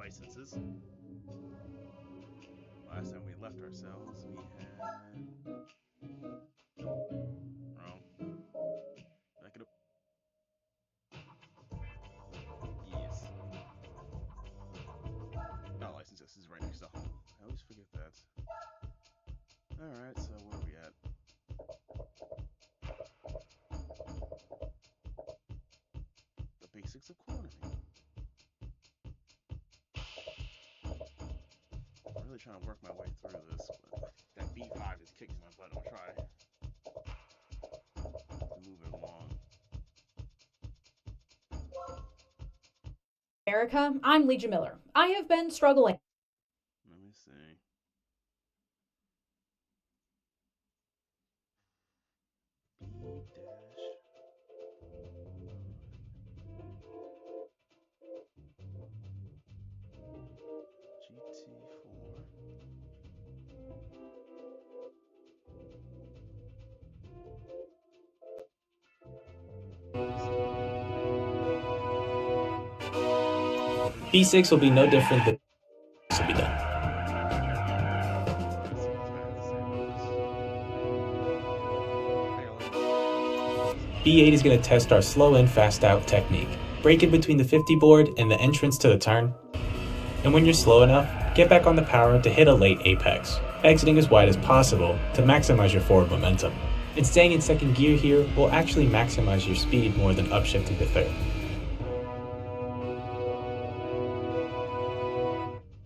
licenses. Last time we left ourselves, we had. Wrong. Back it up. Yes. Oh, licenses is right next to home. I always forget that. Alright, so where are we at? The basics of cornering. I'm really trying to work my way through this, but that B5 is kicking my butt. I'll try to move it along. America, I'm Legia Miller. I have been struggling. Let me see. B dash GT4. B6 will be no different than this will be done. Let's see what I have to say about this. B8 is going to test our slow in, fast out technique. Break it between the 50 board and the entrance to the turn. And when you're slow enough, get back on the power to hit a late apex, exiting as wide as possible to maximize your forward momentum. And staying in second gear here will actually maximize your speed more than upshifting to third.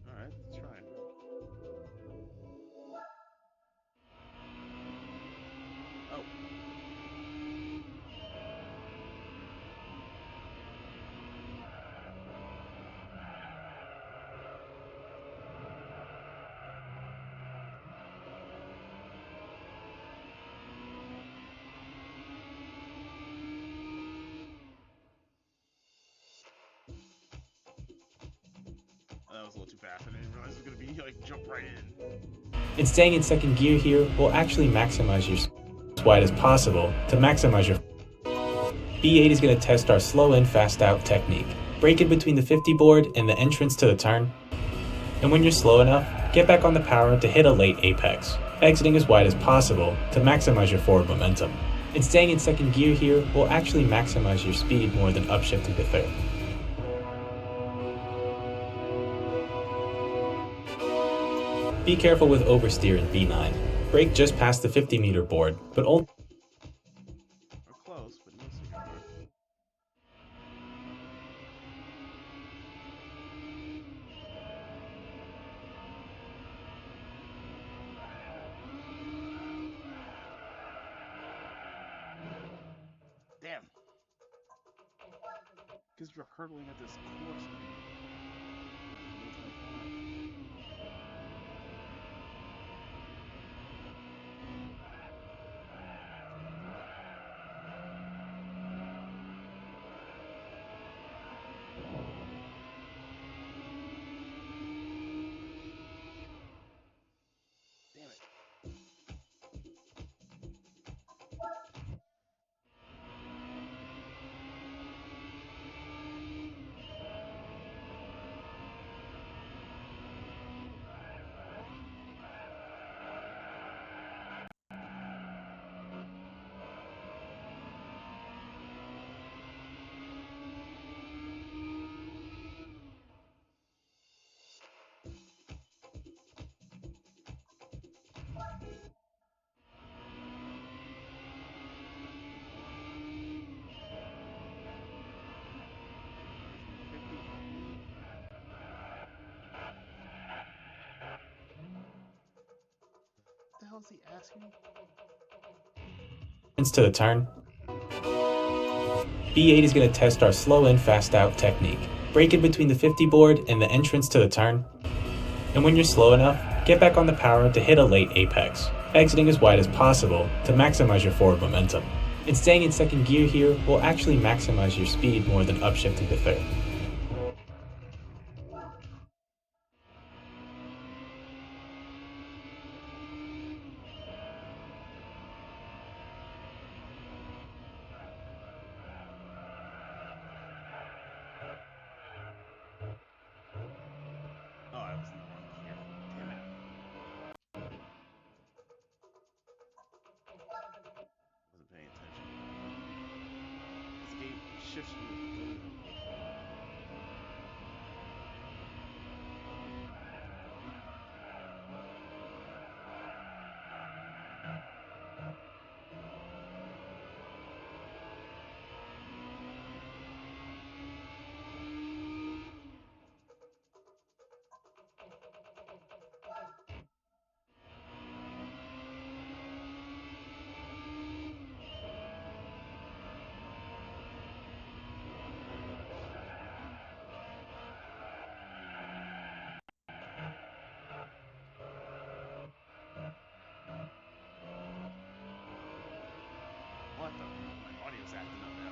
Alright, let's try it. Oh. That was a little too fast. I didn't realize it was gonna be like jump right in. And staying in second gear here will actually maximize your speed as wide as possible to maximize your. B8 is going to test our slow in, fast out technique. Break it between the 50 board and the entrance to the turn. And when you're slow enough, get back on the power to hit a late apex, exiting as wide as possible to maximize your forward momentum. And staying in second gear here will actually maximize your speed more than upshifting to third. Be careful with oversteer in B9. Brake just past the 50-meter board, but only Or close, but no cigar. Damn. Because you're hurtling at this course. Damn it. What the hell is he asking? to the turn. B8 is going to test our slow in, fast out technique. Break it between the 50 board and the entrance to the turn. And when you're slow enough, get back on the power to hit a late apex, exiting as wide as possible to maximize your forward momentum. And staying in second gear here will actually maximize your speed more than upshifting to third. shifts. What the? My audio's acting up now.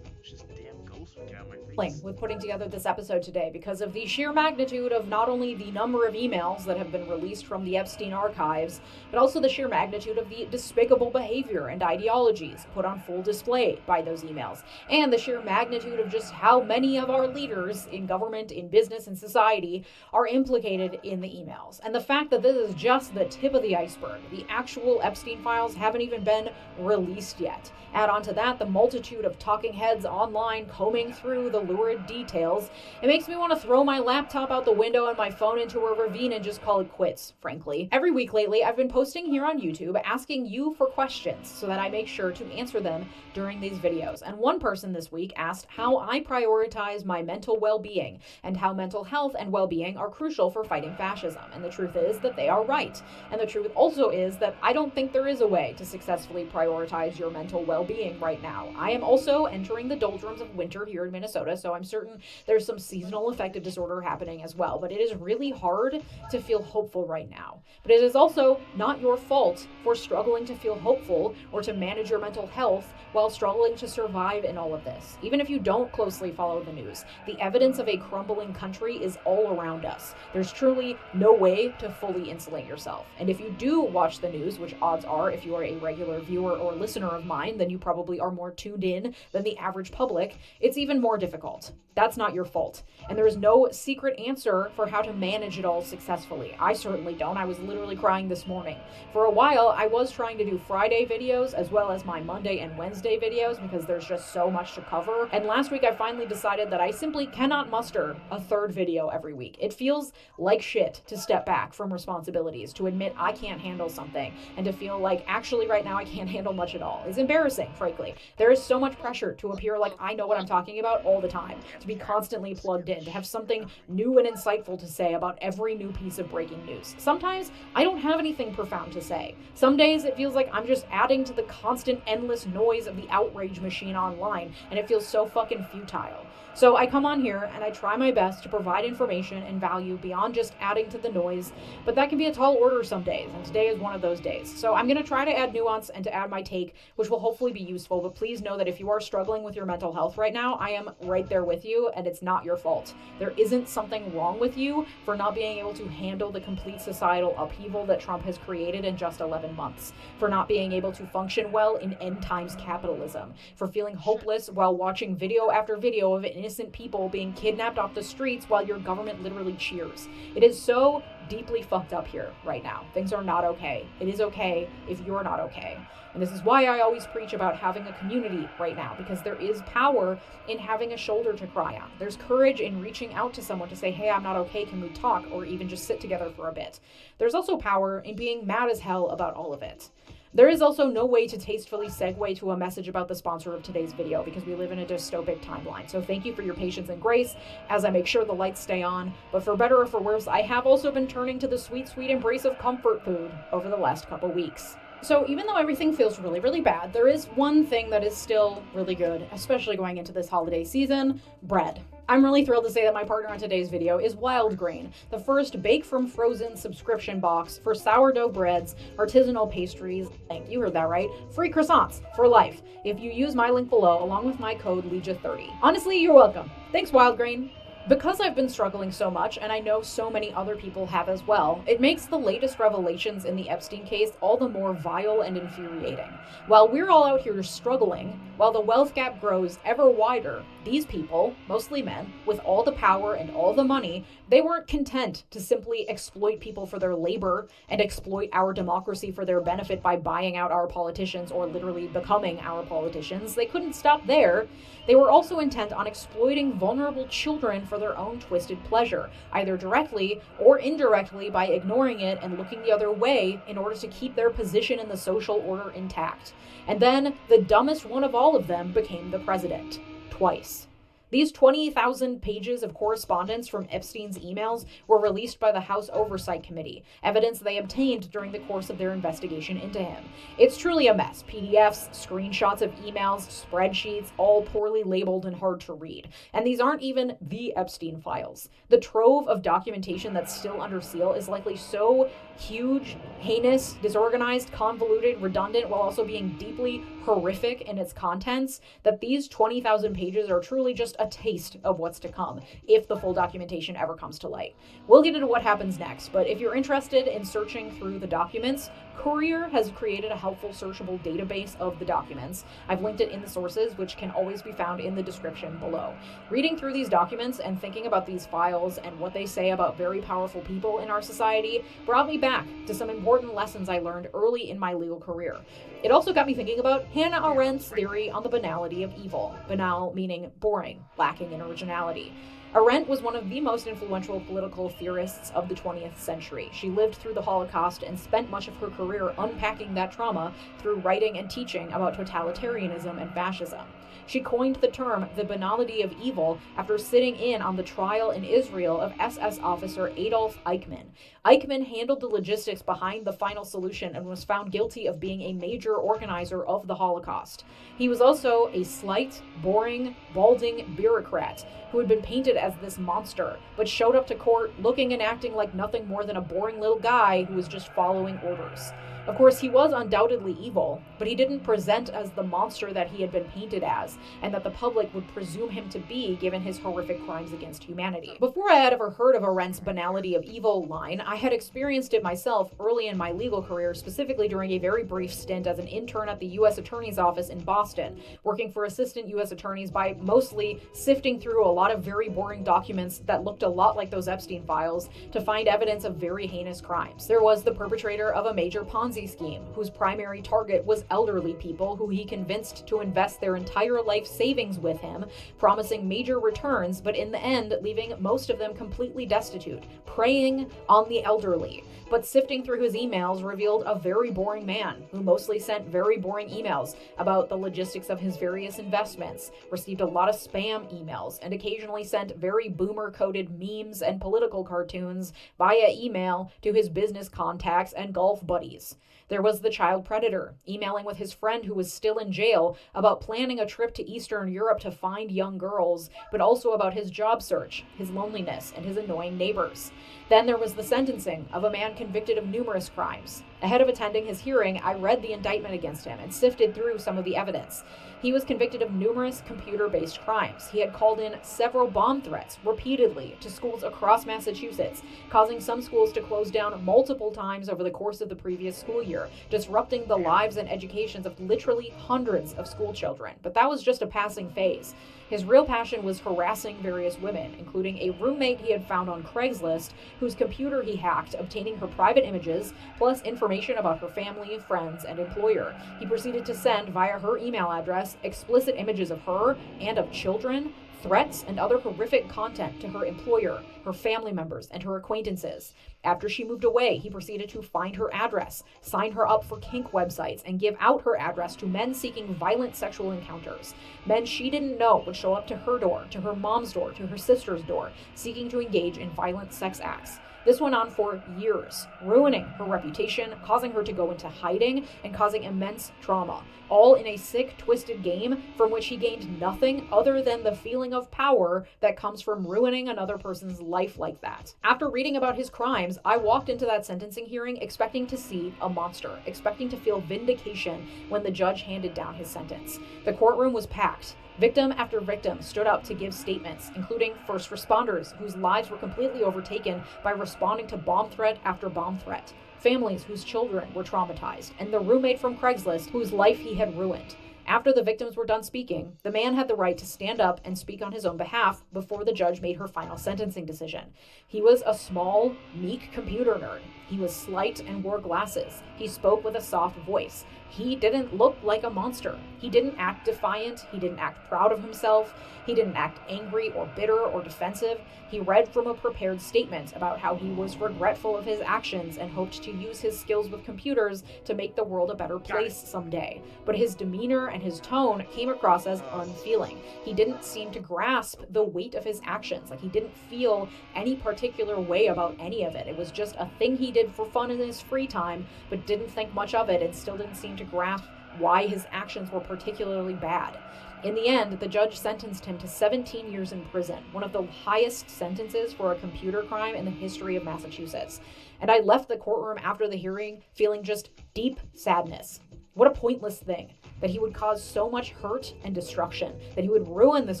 It's just damn ghosts we got on my face. With putting together this episode today because of the sheer magnitude of not only the number of emails that have been released from the Epstein archives, but also the sheer magnitude of the despicable behavior and ideologies put on full display by those emails, and the sheer magnitude of just how many of our leaders in government, in business, and society are implicated in the emails. And the fact that this is just the tip of the iceberg. The actual Epstein files haven't even been released yet. Add on to that the multitude of talking heads online combing through the lurid details. It makes me want to throw my laptop out the window and my phone into a ravine and just call it quits, frankly. Every week lately, I've been posting here on YouTube asking you for questions so that I make sure to answer them during these videos. And one person this week asked how I prioritize my mental well-being and how mental health and well-being are crucial for fighting fascism. And the truth is that they are right. And the truth also is that I don't think there is a way to successfully prioritize your mental well-being right now. I am also entering the doldrums of winter here in Minnesota, so I'm certain there's some seasonal affective disorder happening as well. But it is really hard to feel hopeful right now. But it is also not your fault for struggling to feel hopeful or to manage your mental health while struggling to survive in all of this. Even if you don't closely follow the news, the evidence of a crumbling country is all around us. There's truly no way to fully insulate yourself. And if you do watch the news, which odds are if you are a regular viewer or listener of mine, then you probably are more tuned in than the average public, it's even more difficult. That's not your fault. And there is no secret answer for how to manage it all successfully. I certainly don't. I was literally crying this morning. For a while, I was trying to do Friday videos as well as my Monday and Wednesday videos because there's just so much to cover. And last week, I finally decided that I simply cannot muster a third video every week. It feels like shit to step back from responsibilities, to admit I can't handle something, and to feel like actually right now I can't handle much at all. It's embarrassing, frankly. There is so much pressure to appear like I know what I'm talking about all the time, to be constantly plugged in, to have something new and insightful to say about every new piece of breaking news. Sometimes I don't have anything profound to say. Some days it feels like I'm just adding to the constant endless noise of the outrage machine online, and it feels so fucking futile. So I come on here and I try my best to provide information and value beyond just adding to the noise, but that can be a tall order some days, and today is one of those days. So I'm going to try to add nuance and to add my take, which will hopefully be useful, but please know that if you are struggling with your mental health right now, I am right there with you, and it's not your fault. There isn't something wrong with you for not being able to handle the complete societal upheaval that Trump has created in just 11 months, for not being able to function well in end times capitalism, for feeling hopeless while watching video after video of innocent people being kidnapped off the streets while your government literally cheers. It is so deeply fucked up here right now. Things are not okay. It is okay if you're not okay. And this is why I always preach about having a community right now, because there is power in having a shoulder to cry on. There's courage in reaching out to someone to say, hey, I'm not okay, can we talk? Or even just sit together for a bit. There's also power in being mad as hell about all of it. There is also no way to tastefully segue to a message about the sponsor of today's video because we live in a dystopic timeline. So thank you for your patience and grace as I make sure the lights stay on. But for better or for worse, I have also been turning to the sweet, sweet embrace of comfort food over the last couple weeks. So even though everything feels really, really bad, there is one thing that is still really good, especially going into this holiday season: bread. I'm really thrilled to say that my partner on today's video is Wild Grain, the first bake from frozen subscription box for sourdough breads, artisanal pastries, you heard that right, free croissants for life if you use my link below along with my code LEGIA30. Honestly, you're welcome. Thanks, Wild Grain. Because I've been struggling so much, and I know so many other people have as well, it makes the latest revelations in the Epstein case all the more vile and infuriating. While we're all out here struggling, while the wealth gap grows ever wider, these people, mostly men, with all the power and all the money, they weren't content to simply exploit people for their labor and exploit our democracy for their benefit by buying out our politicians or literally becoming our politicians. They couldn't stop there. They were also intent on exploiting vulnerable children for their own twisted pleasure, either directly or indirectly by ignoring it and looking the other way in order to keep their position in the social order intact. And then the dumbest one of all of them became the president. Twice. These 20,000 pages of correspondence from Epstein's emails were released by the House Oversight Committee, evidence they obtained during the course of their investigation into him. It's truly a mess. PDFs, screenshots of emails, spreadsheets, all poorly labeled and hard to read. And these aren't even the Epstein files. The trove of documentation that's still under seal is likely so huge, heinous, disorganized, convoluted, redundant, while also being deeply horrific in its contents, that these 20,000 pages are truly just a taste of what's to come, if the full documentation ever comes to light. We'll get into what happens next, but if you're interested in searching through the documents, Courier has created a helpful searchable database of the documents. I've linked it in the sources, which can always be found in the description below. Reading through these documents and thinking about these files and what they say about very powerful people in our society brought me back to some important lessons I learned early in my legal career. It also got me thinking about Hannah Arendt's theory on the banality of evil. Banal meaning boring, lacking in originality. Arendt was one of the most influential political theorists of the 20th century. She lived through the Holocaust and spent much of her career unpacking that trauma through writing and teaching about totalitarianism and fascism. She coined the term the banality of evil after sitting in on the trial in Israel of SS officer Adolf Eichmann. Eichmann handled the logistics behind the final solution and was found guilty of being a major organizer of the Holocaust. He was also a slight, boring, balding bureaucrat who had been painted as this monster, but showed up to court looking and acting like nothing more than a boring little guy who was just following orders. Of course, he was undoubtedly evil, but he didn't present as the monster that he had been painted as, and that the public would presume him to be given his horrific crimes against humanity. Before I had ever heard of Arendt's banality of evil line, I had experienced it myself early in my legal career, specifically during a very brief stint as an intern at the U.S. Attorney's Office in Boston, working for assistant U.S. attorneys by mostly sifting through a lot of very boring documents that looked a lot like those Epstein files to find evidence of very heinous crimes. There was the perpetrator of a major Ponzi scheme, whose primary target was elderly people who he convinced to invest their entire life savings with him, promising major returns, but in the end leaving most of them completely destitute, preying on the elderly. But sifting through his emails revealed a very boring man who mostly sent very boring emails about the logistics of his various investments, received a lot of spam emails, and occasionally sent very boomer-coded memes and political cartoons via email to his business contacts and golf buddies. There was the child predator, emailing with his friend who was still in jail about planning a trip to Eastern Europe to find young girls, but also about his job search, his loneliness, and his annoying neighbors. Then there was the sentencing of a man convicted of numerous crimes. Ahead of attending his hearing, I read the indictment against him and sifted through some of the evidence. He was convicted of numerous computer-based crimes. He had called in several bomb threats repeatedly to schools across Massachusetts, causing some schools to close down multiple times over the course of the previous school year, disrupting the lives and educations of literally hundreds of school children. But that was just a passing phase. His real passion was harassing various women, including a roommate he had found on Craigslist, whose computer he hacked, obtaining her private images, plus information about her family, friends, and employer. He proceeded to send, via her email address, explicit images of her and of children, threats, and other horrific content to her employer, her family members, and her acquaintances. After she moved away, he proceeded to find her address, sign her up for kink websites, and give out her address to men seeking violent sexual encounters. Men she didn't know would show up to her door, to her mom's door, to her sister's door, seeking to engage in violent sex acts. This went on for years, ruining her reputation, causing her to go into hiding, and causing immense trauma, all in a sick, twisted game from which he gained nothing other than the feeling of power that comes from ruining another person's life like that. After reading about his crimes, I walked into that sentencing hearing expecting to see a monster, expecting to feel vindication when the judge handed down his sentence. The courtroom was packed. Victim after victim stood up to give statements, including first responders whose lives were completely overtaken by responding to bomb threat after bomb threat, families whose children were traumatized, and the roommate from Craigslist whose life he had ruined. After the victims were done speaking, the man had the right to stand up and speak on his own behalf before the judge made her final sentencing decision. He was a small, meek computer nerd. He was slight and wore glasses. He spoke with a soft voice. He didn't look like a monster. He didn't act defiant. He didn't act proud of himself. He didn't act angry or bitter or defensive. He read from a prepared statement about how he was regretful of his actions and hoped to use his skills with computers to make the world a better place someday. But his demeanor and his tone came across as unfeeling. He didn't seem to grasp the weight of his actions. Like, he didn't feel any particular way about any of it. It was just a thing he did for fun in his free time, but didn't think much of it and still didn't seem to grasp why his actions were particularly bad. In the end, the judge sentenced him to 17 years in prison, one of the highest sentences for a computer crime in the history of Massachusetts. And I left the courtroom after the hearing feeling just deep sadness. What a pointless thing. That he would cause so much hurt and destruction, that he would ruin this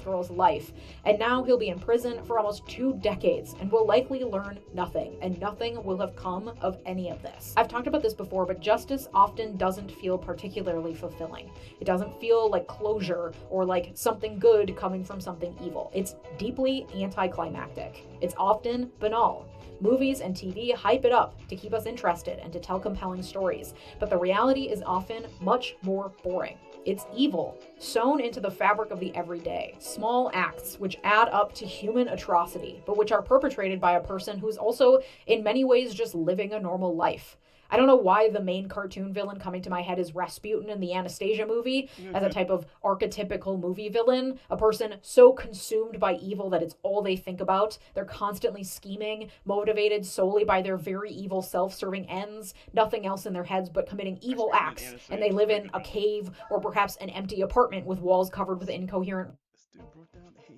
girl's life, and now he'll be in prison for almost 2 decades and will likely learn nothing, and nothing will have come of any of this. I've talked about this before, but justice often doesn't feel particularly fulfilling. It doesn't feel like closure or like something good coming from something evil. It's deeply anticlimactic. It's often banal. Movies and TV hype it up to keep us interested and to tell compelling stories, but the reality is often much more boring. It's evil, sewn into the fabric of the everyday. Small acts which add up to human atrocity, but which are perpetrated by a person who's also, in many ways, just living a normal life. I don't know why the main cartoon villain coming to my head is Rasputin in the Anastasia movie as a type of archetypical movie villain, a person so consumed by evil that it's all they think about. They're constantly scheming, motivated solely by their very evil self-serving ends, nothing else in their heads but committing evil acts, and they live in a cave or perhaps an empty apartment with walls covered with incoherent. This dude broke down. Hey.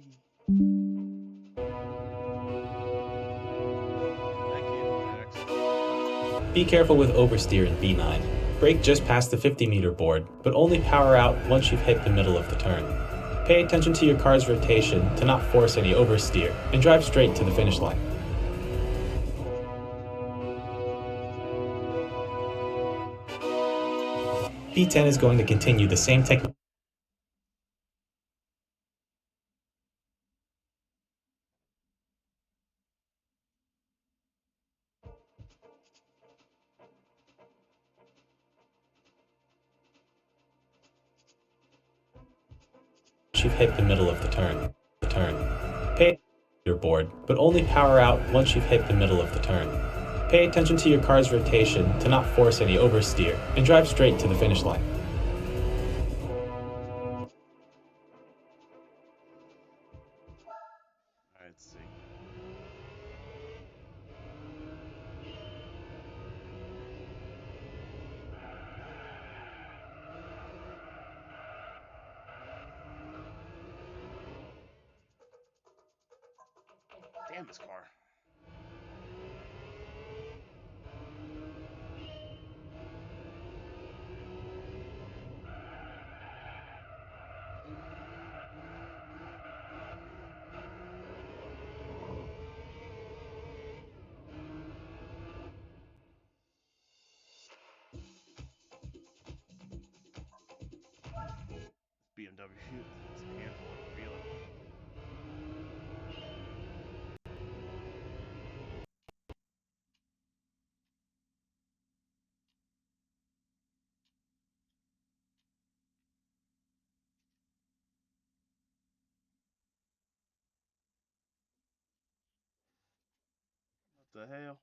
Thank you, Jax. Be careful with oversteer in B9. Brake just past the 50-meter board, but only power out once you've hit the middle of the turn. Pay attention to your car's rotation to not force any oversteer, and drive straight to the finish line. B10 is going to continue the same technique you've hit the middle of the turn. Pay your board, but only power out once you've hit the middle of the turn. Pay attention to your car's rotation to not force any oversteer, and drive straight to the finish line. Alright, let's see. Damn this car. BMW. It's a handful. I can feel it. What the hell?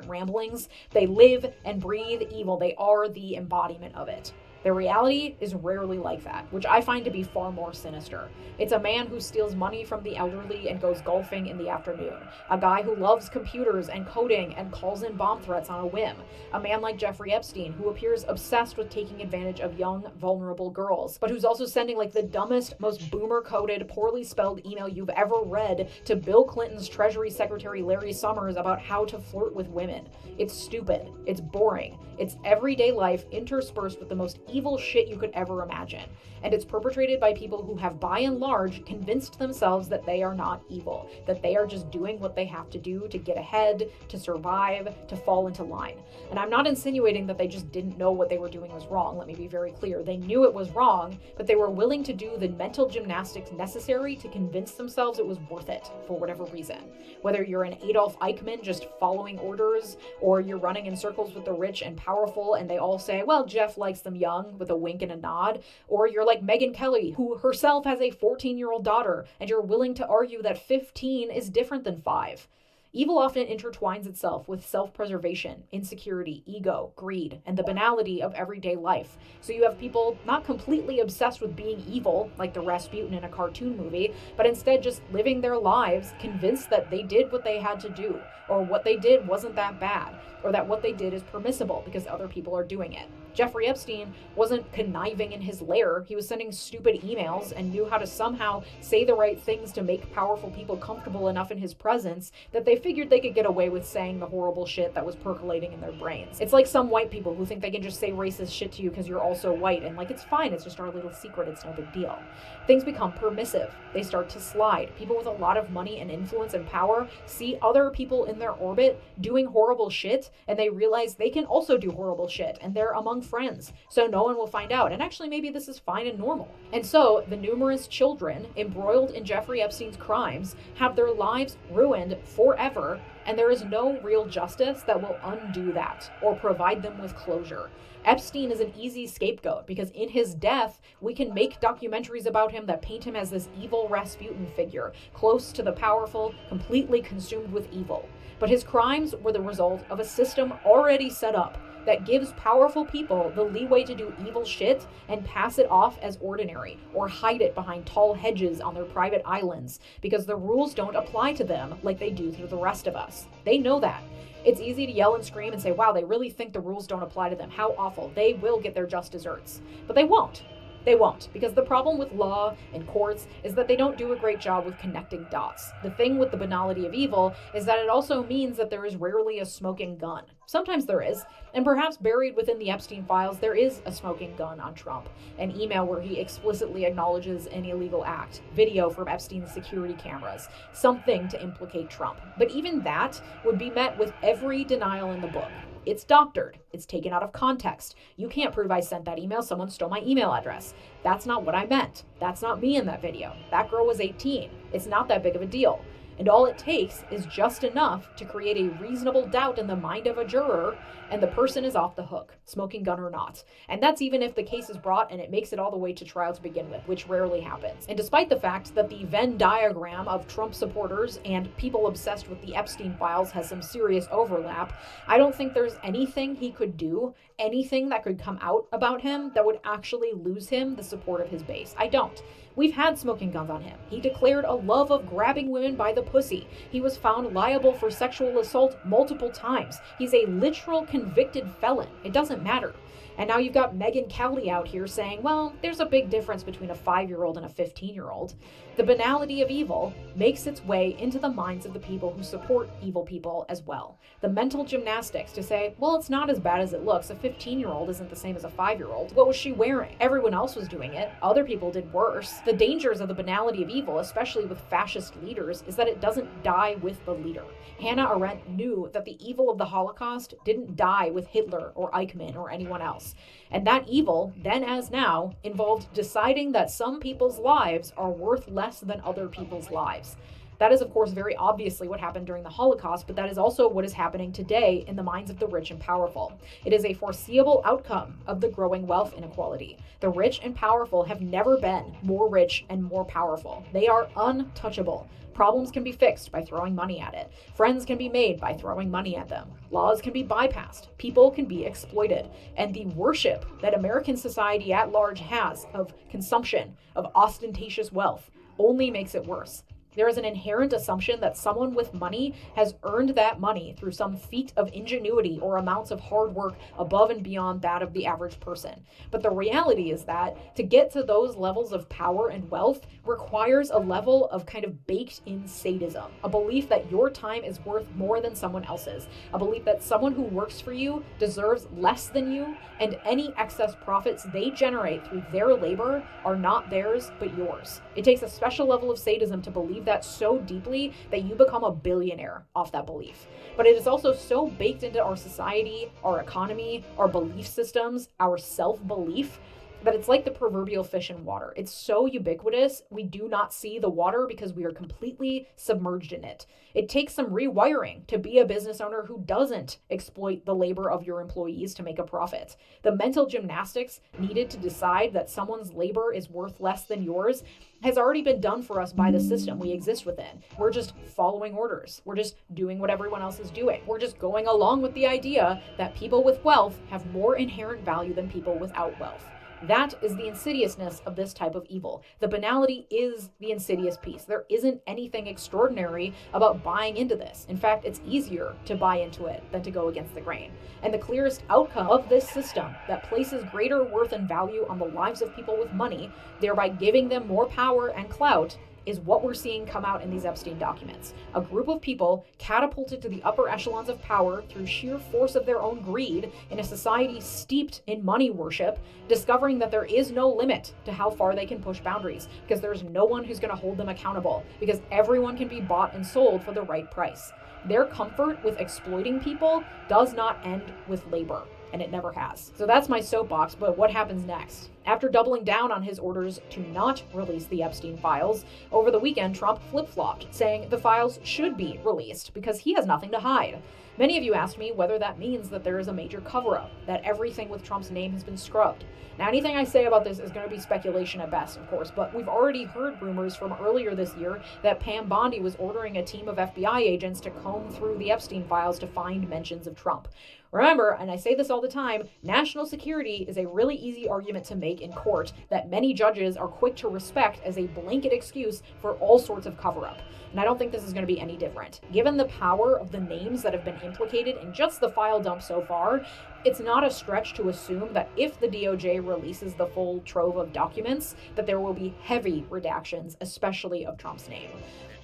Ramblings, they live and breathe evil. They are the embodiment of it. Their reality is rarely like that, which I find to be far more sinister. It's a man who steals money from the elderly and goes golfing in the afternoon. A guy who loves computers and coding and calls in bomb threats on a whim. A man like Jeffrey Epstein, who appears obsessed with taking advantage of young, vulnerable girls, but who's also sending like the dumbest, most boomer-coded, poorly spelled email you've ever read to Bill Clinton's Treasury Secretary Larry Summers about how to flirt with women. It's stupid. It's boring. It's everyday life interspersed with the most evil shit you could ever imagine. And it's perpetrated by people who have, by and large, convinced themselves that they are not evil, that they are just doing what they have to do to get ahead, to survive, to fall into line. And I'm not insinuating that they just didn't know what they were doing was wrong. Let me be very clear. They knew it was wrong, but they were willing to do the mental gymnastics necessary to convince themselves it was worth it for whatever reason. Whether you're an Adolf Eichmann just following orders, or you're running in circles with the rich and powerful and they all say, well, Jeff likes them young, with a wink and a nod, or you're like Megyn Kelly, who herself has a 14-year-old daughter, and you're willing to argue that 15 is different than 5. Evil often intertwines itself with self-preservation, insecurity, ego, greed, and the banality of everyday life. So you have people not completely obsessed with being evil, like the Rasputin in a cartoon movie, but instead just living their lives convinced that they did what they had to do, or what they did wasn't that bad, or that what they did is permissible because other people are doing it. Jeffrey Epstein wasn't conniving in his lair. He was sending stupid emails and knew how to somehow say the right things to make powerful people comfortable enough in his presence that they figured they could get away with saying the horrible shit that was percolating in their brains. It's like some white people who think they can just say racist shit to you because you're also white, and like, it's fine, it's just our little secret, it's no big deal. Things become permissive. They start to slide. People with a lot of money and influence and power see other people in their orbit doing horrible shit, and they realize they can also do horrible shit, and they're among friends, so no one will find out, and actually maybe this is fine and normal. And so the numerous children embroiled in Jeffrey Epstein's crimes have their lives ruined forever, and there is no real justice that will undo that or provide them with closure. Epstein is an easy scapegoat because in his death, we can make documentaries about him that paint him as this evil Rasputin figure, close to the powerful, completely consumed with evil. But his crimes were the result of a system already set up that gives powerful people the leeway to do evil shit and pass it off as ordinary, or hide it behind tall hedges on their private islands, because the rules don't apply to them like they do to the rest of us. They know that. It's easy to yell and scream and say, wow, they really think the rules don't apply to them. How awful. They will get their just desserts. But they won't. They won't, because the problem with law and courts is that they don't do a great job with connecting dots. The thing with the banality of evil is that it also means that there is rarely a smoking gun. Sometimes there is, and perhaps buried within the Epstein files, there is a smoking gun on Trump, an email where he explicitly acknowledges an illegal act, video from Epstein's security cameras, something to implicate Trump. But even that would be met with every denial in the book. It's doctored. It's taken out of context. You can't prove I sent that email. Someone stole my email address. That's not what I meant. That's not me in that video. That girl was 18. It's not that big of a deal. And all it takes is just enough to create a reasonable doubt in the mind of a juror and the person is off the hook, smoking gun or not. And that's even if the case is brought and it makes it all the way to trial to begin with, which rarely happens. And despite the fact that the Venn diagram of Trump supporters and people obsessed with the Epstein files has some serious overlap, I don't think there's anything he could do, anything that could come out about him that would actually lose him the support of his base. I don't. We've had smoking guns on him. He declared a love of grabbing women by the pussy. He was found liable for sexual assault multiple times. He's a literal convicted felon. It doesn't matter. And now you've got Megyn Kelly out here saying, well, there's a big difference between a 5-year-old and a 15-year-old. The banality of evil makes its way into the minds of the people who support evil people as well. The mental gymnastics to say, well, it's not as bad as it looks. A 15-year-old isn't the same as a 5-year-old. What was she wearing? Everyone else was doing it. Other people did worse. The dangers of the banality of evil, especially with fascist leaders, is that it doesn't die with the leader. Hannah Arendt knew that the evil of the Holocaust didn't die with Hitler or Eichmann or anyone else. And that evil, then as now, involved deciding that some people's lives are worth less than other people's lives. That is, of course, very obviously what happened during the Holocaust, but that is also what is happening today in the minds of the rich and powerful. It is a foreseeable outcome of the growing wealth inequality. The rich and powerful have never been more rich and more powerful. They are untouchable. Problems can be fixed by throwing money at it. Friends can be made by throwing money at them. Laws can be bypassed. People can be exploited. And the worship that American society at large has of consumption, of ostentatious wealth, only makes it worse. There is an inherent assumption that someone with money has earned that money through some feat of ingenuity or amounts of hard work above and beyond that of the average person. But the reality is that to get to those levels of power and wealth requires a level of kind of baked-in sadism, a belief that your time is worth more than someone else's, a belief that someone who works for you deserves less than you, and any excess profits they generate through their labor are not theirs but yours. It takes a special level of sadism to believe that so deeply that you become a billionaire off that belief. But it is also so baked into our society, our economy, our belief systems, our self-belief, that it's like the proverbial fish in water. It's so ubiquitous, we do not see the water because we are completely submerged in it. It takes some rewiring to be a business owner who doesn't exploit the labor of your employees to make a profit. The mental gymnastics needed to decide that someone's labor is worth less than yours has already been done for us by the system we exist within. We're just following orders. We're just doing what everyone else is doing. We're just going along with the idea that people with wealth have more inherent value than people without wealth. That is the insidiousness of this type of evil. The banality is the insidious piece. There isn't anything extraordinary about buying into this. In fact, it's easier to buy into it than to go against the grain. And the clearest outcome of this system that places greater worth and value on the lives of people with money, thereby giving them more power and clout, is what we're seeing come out in these Epstein documents. A group of people catapulted to the upper echelons of power through sheer force of their own greed in a society steeped in money worship, discovering that there is no limit to how far they can push boundaries, because there's no one who's going to hold them accountable, because everyone can be bought and sold for the right price. Their comfort with exploiting people does not end with labor, and it never has. So that's my soapbox, but what happens next? After doubling down on his orders to not release the Epstein files, over the weekend Trump flip-flopped, saying the files should be released because he has nothing to hide. Many of you asked me whether that means that there is a major cover-up, that everything with Trump's name has been scrubbed. Now, anything I say about this is going to be speculation at best, of course, but we've already heard rumors from earlier this year that Pam Bondi was ordering a team of FBI agents to comb through the Epstein files to find mentions of Trump. Remember, and I say this all the time, national security is a really easy argument to make in court that many judges are quick to respect as a blanket excuse for all sorts of cover-up. And I don't think this is going to be any different. Given the power of the names that have been implicated in just the file dump so far, it's not a stretch to assume that if the DOJ releases the full trove of documents, that there will be heavy redactions, especially of Trump's name.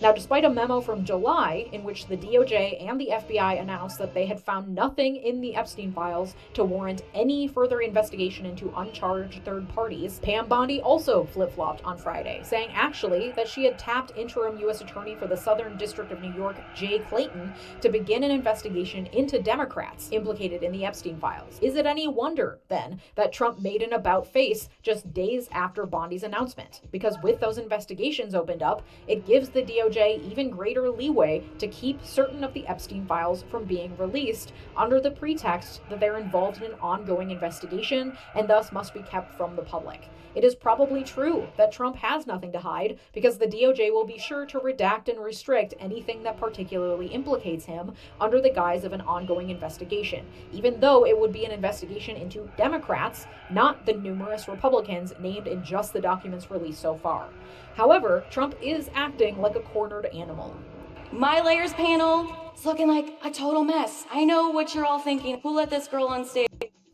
Now, despite a memo from July in which the DOJ and the FBI announced that they had found nothing in the Epstein files to warrant any further investigation into uncharged third parties, Pam Bondi also flip-flopped on Friday, saying actually that she had tapped interim U.S. Attorney for the Southern District of New York, Jay Clayton, to begin an investigation into Democrats implicated in the Epstein files. Is it any wonder, then, that Trump made an about-face just days after Bondi's announcement? Because with those investigations opened up, it gives the DOJ even greater leeway to keep certain of the Epstein files from being released under the pretext that they're involved in an ongoing investigation and thus must be kept from the public. It is probably true that Trump has nothing to hide because the DOJ will be sure to redact and restrict anything that particularly implicates him under the guise of an ongoing investigation, even though it would be an investigation into Democrats, not the numerous Republicans named in just the documents released so far. However, Trump is acting like a cornered animal. My layers panel is looking like a total mess. I know what you're all thinking. Who let this girl on stage?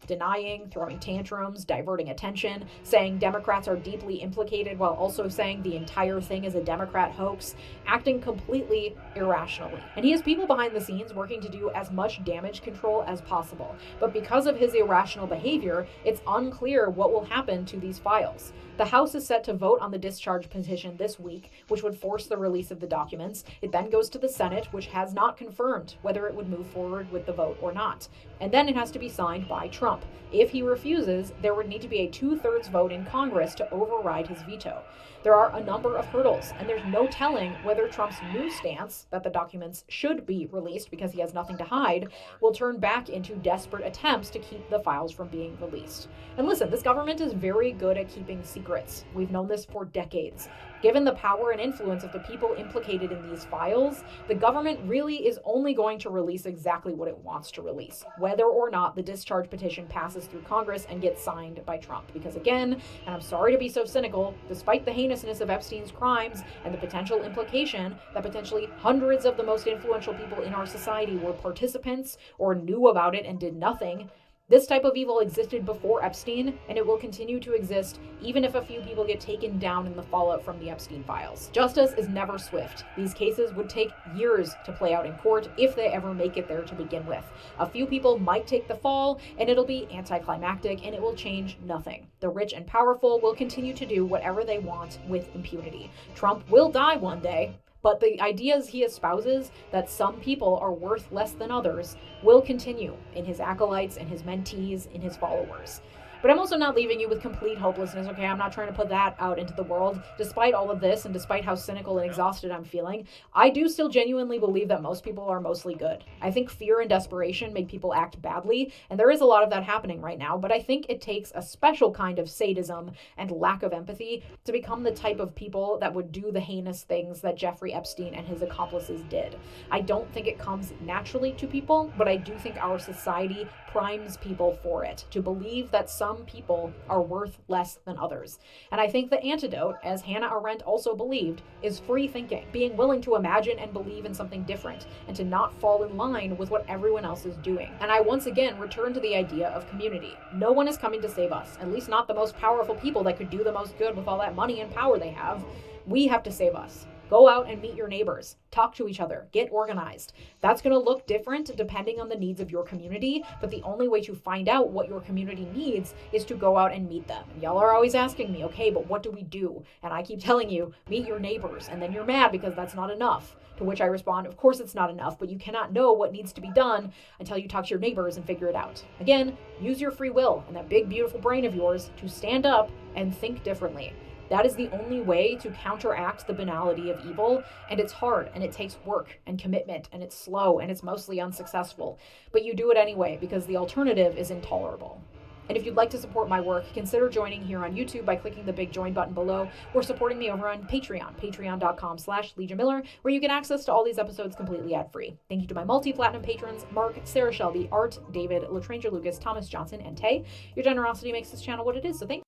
Denying, throwing tantrums, diverting attention, saying Democrats are deeply implicated while also saying the entire thing is a Democrat hoax, acting completely irrationally. And he has people behind the scenes working to do as much damage control as possible. But because of his irrational behavior, it's unclear what will happen to these files. The House is set to vote on the discharge petition this week, which would force the release of the documents. It then goes to the Senate, which has not confirmed whether it would move forward with the vote or not. And then it has to be signed by Trump. If he refuses, there would need to be a 2/3 vote in Congress to override his veto. There are a number of hurdles, and there's no telling whether Trump's new stance, that the documents should be released because he has nothing to hide, will turn back into desperate attempts to keep the files from being released. And listen, this government is very good at keeping secrets. We've known this for decades. Given the power and influence of the people implicated in these files, the government really is only going to release exactly what it wants to release, whether or not the discharge petition passes through Congress and gets signed by Trump. Because again, and I'm sorry to be so cynical, despite the heinousness of Epstein's crimes and the potential implication that potentially hundreds of the most influential people in our society were participants or knew about it and did nothing, this type of evil existed before Epstein, and it will continue to exist even if a few people get taken down in the fallout from the Epstein files. Justice is never swift. These cases would take years to play out in court if they ever make it there to begin with. A few people might take the fall, and it'll be anticlimactic, and it will change nothing. The rich and powerful will continue to do whatever they want with impunity. Trump will die one day, but the ideas he espouses, that some people are worth less than others, will continue in his acolytes, in his mentees, in his followers. But I'm also not leaving you with complete hopelessness, okay? I'm not trying to put that out into the world. Despite all of this, and despite how cynical and exhausted I'm feeling, I do still genuinely believe that most people are mostly good. I think fear and desperation make people act badly, and there is a lot of that happening right now, but I think it takes a special kind of sadism and lack of empathy to become the type of people that would do the heinous things that Jeffrey Epstein and his accomplices did. I don't think it comes naturally to people, but I do think our society primes people for it, to believe that some people are worth less than others. And I think the antidote, as Hannah Arendt also believed, is free thinking, being willing to imagine and believe in something different, and to not fall in line with what everyone else is doing. And I once again return to the idea of community. No one is coming to save us, at least not the most powerful people that could do the most good with all that money and power they have. We have to save us. Go out and meet your neighbors, talk to each other, get organized. That's going to look different depending on the needs of your community, but the only way to find out what your community needs is to go out and meet them. And y'all are always asking me, okay, but what do we do? And I keep telling you, meet your neighbors, and then you're mad because that's not enough. To which I respond, of course it's not enough, but you cannot know what needs to be done until you talk to your neighbors and figure it out. Again, use your free will and that big, beautiful brain of yours to stand up and think differently. That is the only way to counteract the banality of evil, and it's hard, and it takes work and commitment, and it's slow, and it's mostly unsuccessful. But you do it anyway, because the alternative is intolerable. And if you'd like to support my work, consider joining here on YouTube by clicking the big join button below, or supporting me over on Patreon, patreon.com/Legia Miller, where you get access to all these episodes completely ad-free. Thank you to my multi-platinum patrons, Mark, Sarah Shelby, Art, David, Latranger Lucas, Thomas Johnson, and Tay. Your generosity makes this channel what it is, so thank you.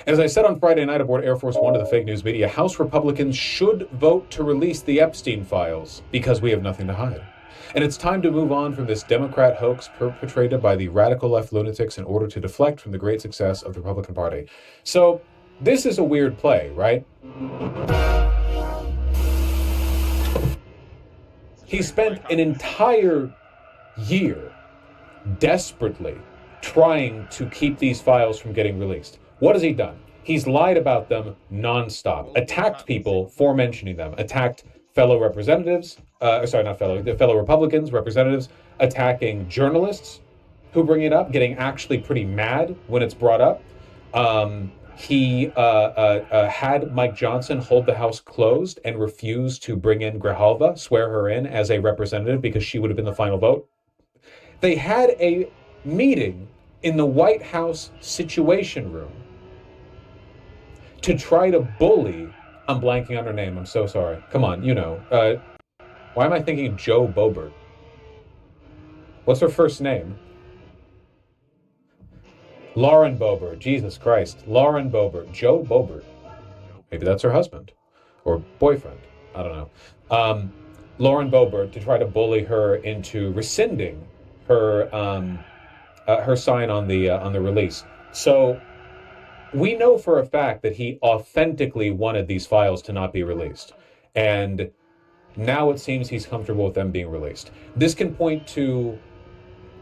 As I said on Friday night aboard Air Force One to the fake news media, House Republicans should vote to release the Epstein files because we have nothing to hide. And it's time to move on from this Democrat hoax perpetrated by the radical left lunatics in order to deflect from the great success of the Republican Party. So this is a weird play, right? He spent an entire year desperately trying to keep these files from getting released. What has he done? He's lied about them nonstop, attacked people for mentioning them, attacked fellow representatives, the fellow Republicans, representatives, attacking journalists who bring it up, getting actually pretty mad when it's brought up. He had Mike Johnson hold the House closed and refuse to bring in Grijalva, swear her in as a representative because she would have been the final vote. They had a meeting in the White House Situation Room to try to bully. I'm blanking on her name. I'm so sorry. Come on, you know. Why am I thinking Joe Boebert? What's her first name? Lauren Boebert. Jesus Christ. Lauren Boebert. Joe Boebert. Maybe that's her husband or boyfriend. I don't know. Lauren Boebert, to try to bully her into rescinding her her sign on the release. So we know for a fact that he authentically wanted these files to not be released. And now it seems he's comfortable with them being released. This can point to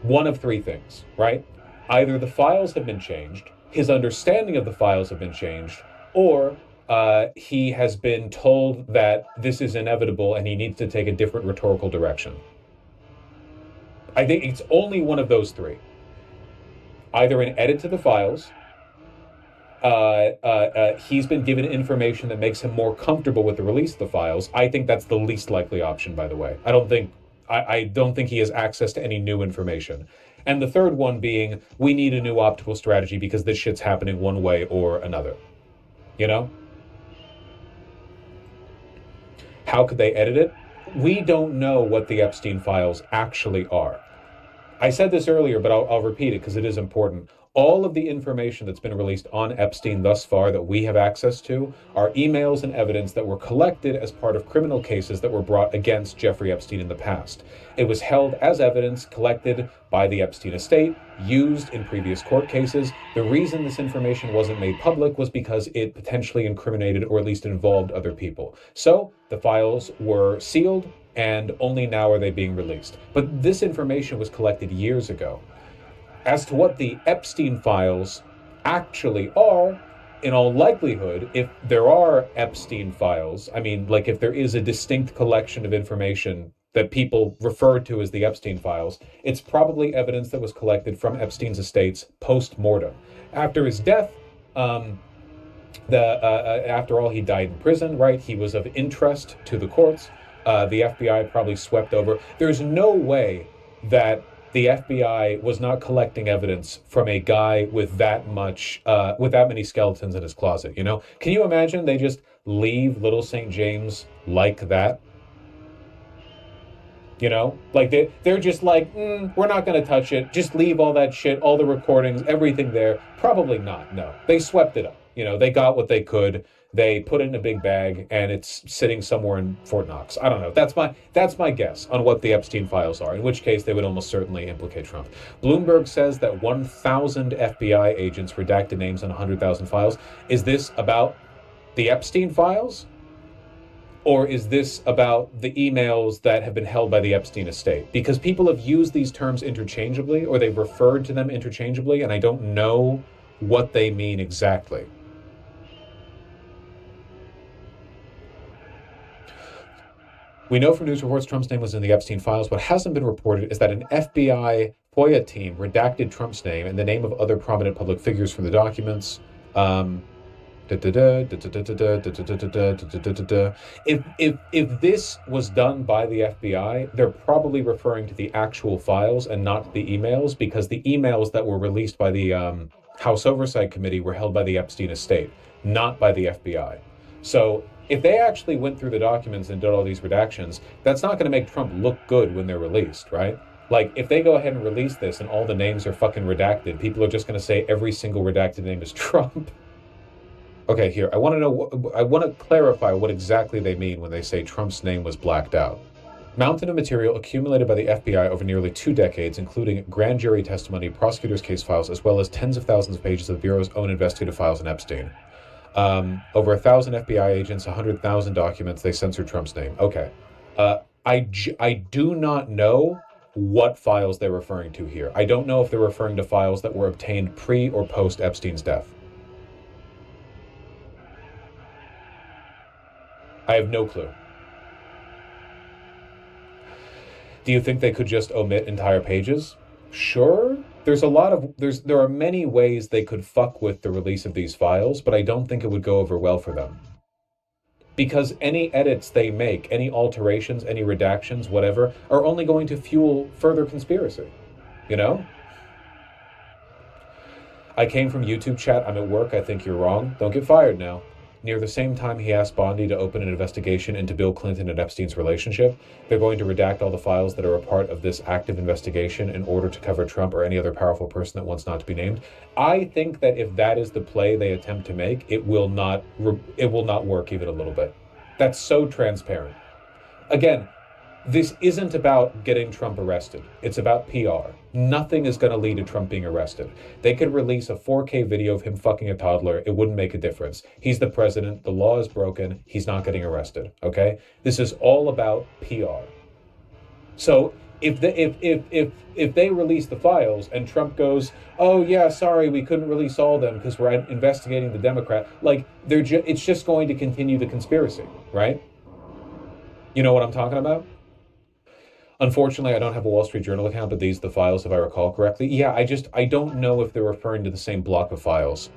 one of three things, right? Either the files have been changed, his understanding of the files have been changed, or he has been told that this is inevitable and he needs to take a different rhetorical direction. I think it's only one of those three. Either an edit to the files, he's been given information that makes him more comfortable with the release of the files. I think that's the least likely option, by the way. I don't think he has access to any new information. And the third one being, we need a new optical strategy because this shit's happening one way or another. You know? How could they edit it? We don't know what the Epstein files actually are. I said this earlier, but I'll repeat it because it is important. All of the information that's been released on Epstein thus far that we have access to are emails and evidence that were collected as part of criminal cases that were brought against Jeffrey Epstein in the past. It was held as evidence collected by the Epstein estate, used in previous court cases. The reason this information wasn't made public was because it potentially incriminated or at least involved other people. So the files were sealed, and only now are they being released. But this information was collected years ago. As to what the Epstein files actually are, in all likelihood, if there are Epstein files, I mean, like if there is a distinct collection of information that people refer to as the Epstein files, it's probably evidence that was collected from Epstein's estates post-mortem. After his death, after all, he died in prison, right? He was of interest to the courts. The FBI probably swept over. There's no way that the FBI was not collecting evidence from a guy with that many skeletons in his closet, you know? Can you imagine they just leave Little St. James like that? You know? Like, they're just like, we're not going to touch it. Just leave all that shit, all the recordings, everything there. Probably not, no. They swept it up. You know, they got what they could. They put it in a big bag, and it's sitting somewhere in Fort Knox. I don't know. That's my guess on what the Epstein files are, in which case they would almost certainly implicate Trump. Bloomberg says that 1,000 FBI agents redacted names on 100,000 files. Is this about the Epstein files? Or is this about the emails that have been held by the Epstein estate? Because people have used these terms interchangeably, or they've referred to them interchangeably, and I don't know what they mean exactly. We know from news reports Trump's name was in the Epstein files. What hasn't been reported is that an FBI FOIA team redacted Trump's name and the name of other prominent public figures from the documents. If this was done by the FBI, they're probably referring to the actual files and not the emails, because the emails that were released by the House Oversight Committee were held by the Epstein estate, not by the FBI. So if they actually went through the documents and did all these redactions, that's not going to make Trump look good when they're released, right? Like, if they go ahead and release this and all the names are fucking redacted, people are just going to say every single redacted name is Trump. Okay, here, I want to clarify what exactly they mean when they say Trump's name was blacked out. Mountain of material accumulated by the FBI over nearly 2 decades, including grand jury testimony, prosecutors' case files, as well as tens of thousands of pages of the Bureau's own investigative files on Epstein. Over 1,000 FBI agents, 100,000 documents, they censored Trump's name. Okay. I do not know what files they're referring to here. I don't know if they're referring to files that were obtained pre or post Epstein's death. I have no clue. Do you think they could just omit entire pages? Sure. There are many ways they could fuck with the release of these files, but I don't think it would go over well for them. Because any edits they make, any alterations, any redactions, whatever, are only going to fuel further conspiracy. You know? I came from YouTube chat. I'm at work. I think you're wrong. Don't get fired now. Near the same time he asked Bondi to open an investigation into Bill Clinton and Epstein's relationship, they're going to redact all the files that are a part of this active investigation in order to cover Trump or any other powerful person that wants not to be named. I think that if that is the play they attempt to make, it will not work even a little bit. That's so transparent. Again, this isn't about getting Trump arrested. It's about PR. Nothing is going to lead to Trump being arrested. They could release a 4K video of him fucking a toddler. It wouldn't make a difference. He's the president. The law is broken. He's not getting arrested. Okay? This is all about PR. So if they release the files and Trump goes, oh yeah, sorry, we couldn't release all of them because we're investigating the Democrat, like it's just going to continue the conspiracy, right? You know what I'm talking about? Unfortunately, I don't have a Wall Street Journal account, but these are the files, if I recall correctly. Yeah, I don't know if they're referring to the same block of files.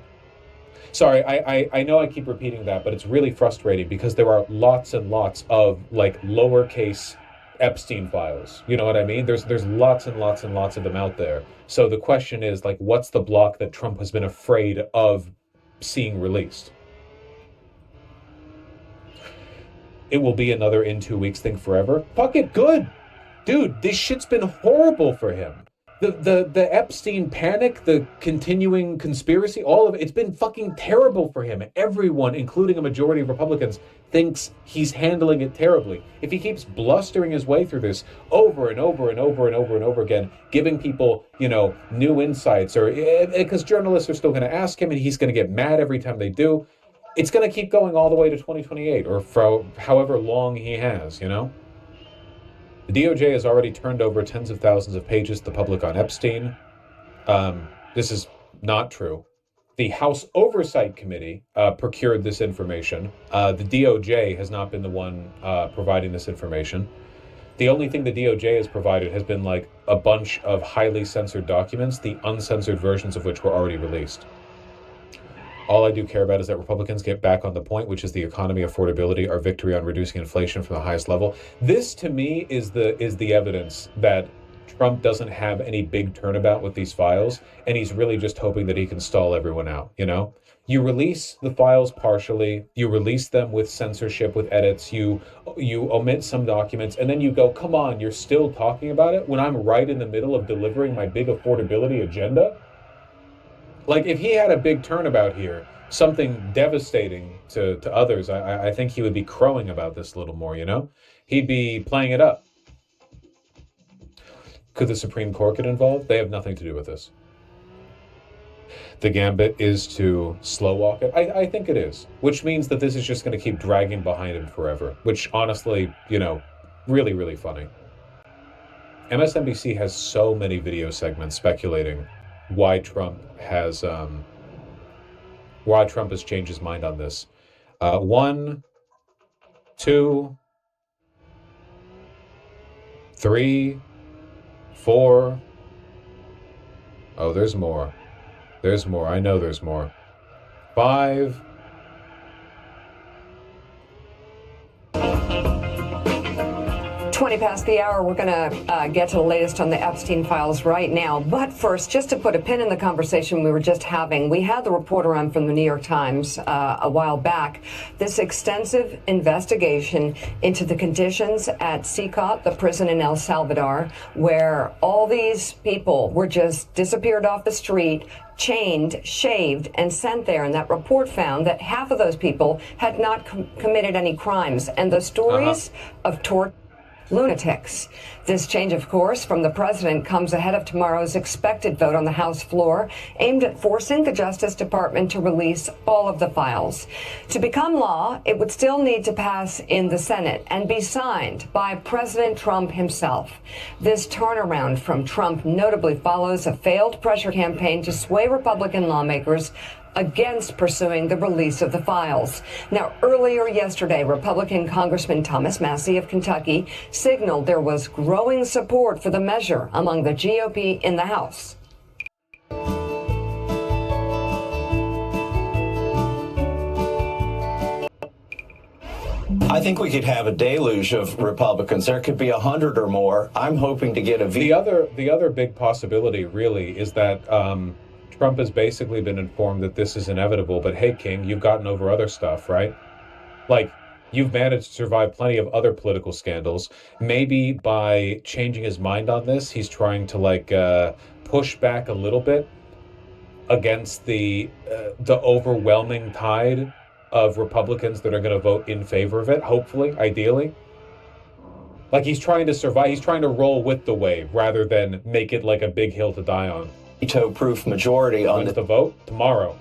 Sorry, I know I keep repeating that, but it's really frustrating because there are lots and lots of, like, lowercase Epstein files. You know what I mean? There's lots and lots and lots of them out there. So the question is, like, what's the block that Trump has been afraid of seeing released? It will be another in 2 weeks thing forever. Fuck it, good. Dude, this shit's been horrible for him. The Epstein panic, the continuing conspiracy, all of it, it's been fucking terrible for him. Everyone, including a majority of Republicans, thinks he's handling it terribly. If he keeps blustering his way through this over and over and over and over and over again, giving people, new insights, or because journalists are still going to ask him and he's going to get mad every time they do, it's going to keep going all the way to 2028 or for however long he has, The DOJ has already turned over tens of thousands of pages to the public on Epstein. This is not true. The House Oversight Committee procured this information. The DOJ has not been the one providing this information. The only thing the DOJ has provided has been like a bunch of highly censored documents, the uncensored versions of which were already released. All I do care about is that Republicans get back on the point, which is the economy, affordability, our victory on reducing inflation from the highest level. This, to me, is the evidence that Trump doesn't have any big turnabout with these files, and he's really just hoping that he can stall everyone out, You release the files partially, you release them with censorship, with edits, you omit some documents, and then you go, come on, you're still talking about it when I'm right in the middle of delivering my big affordability agenda? Like, if he had a big turnabout here, something devastating to others, I think he would be crowing about this a little more, He'd be playing it up. Could the Supreme Court get involved? They have nothing to do with this. The gambit is to slow walk it. I think it is, which means that this is just going to keep dragging behind him forever, which honestly, really, really funny. MSNBC has so many video segments speculating why Trump has changed his mind on this. 1, 2, 3, 4. Oh, there's more. There's more. I know there's more. 5. 20 past the hour. We're going to get to the latest on the Epstein files right now. But first, just to put a pin in the conversation we were just having, we had the reporter on from the New York Times a while back. This extensive investigation into the conditions at CICOT, the prison in El Salvador, where all these people were just disappeared off the street, chained, shaved, and sent there. And that report found that half of those people had not committed any crimes. And the stories of torture, lunatics. This change of course from the president comes ahead of tomorrow's expected vote on the House floor, aimed at forcing the Justice Department to release all of the files. To become law, it would still need to pass in the Senate and be signed by President Trump himself. This turnaround from Trump notably follows a failed pressure campaign to sway Republican lawmakers against pursuing the release of the files. Now, earlier yesterday, Republican Congressman Thomas Massie of Kentucky signaled there was growing support for the measure among the GOP in the House. I think we could have a deluge of Republicans. There could be 100 or more. I'm hoping to get a veto. The other big possibility, really, is that Trump has basically been informed that this is inevitable. But hey, King, you've gotten over other stuff, right? Like, you've managed to survive plenty of other political scandals. Maybe by changing his mind on this, he's trying to push back a little bit against the overwhelming tide of Republicans that are going to vote in favor of it, hopefully, ideally. Like, he's trying to survive, he's trying to roll with the wave rather than make it like a big hill to die on. Veto-proof majority on the vote tomorrow.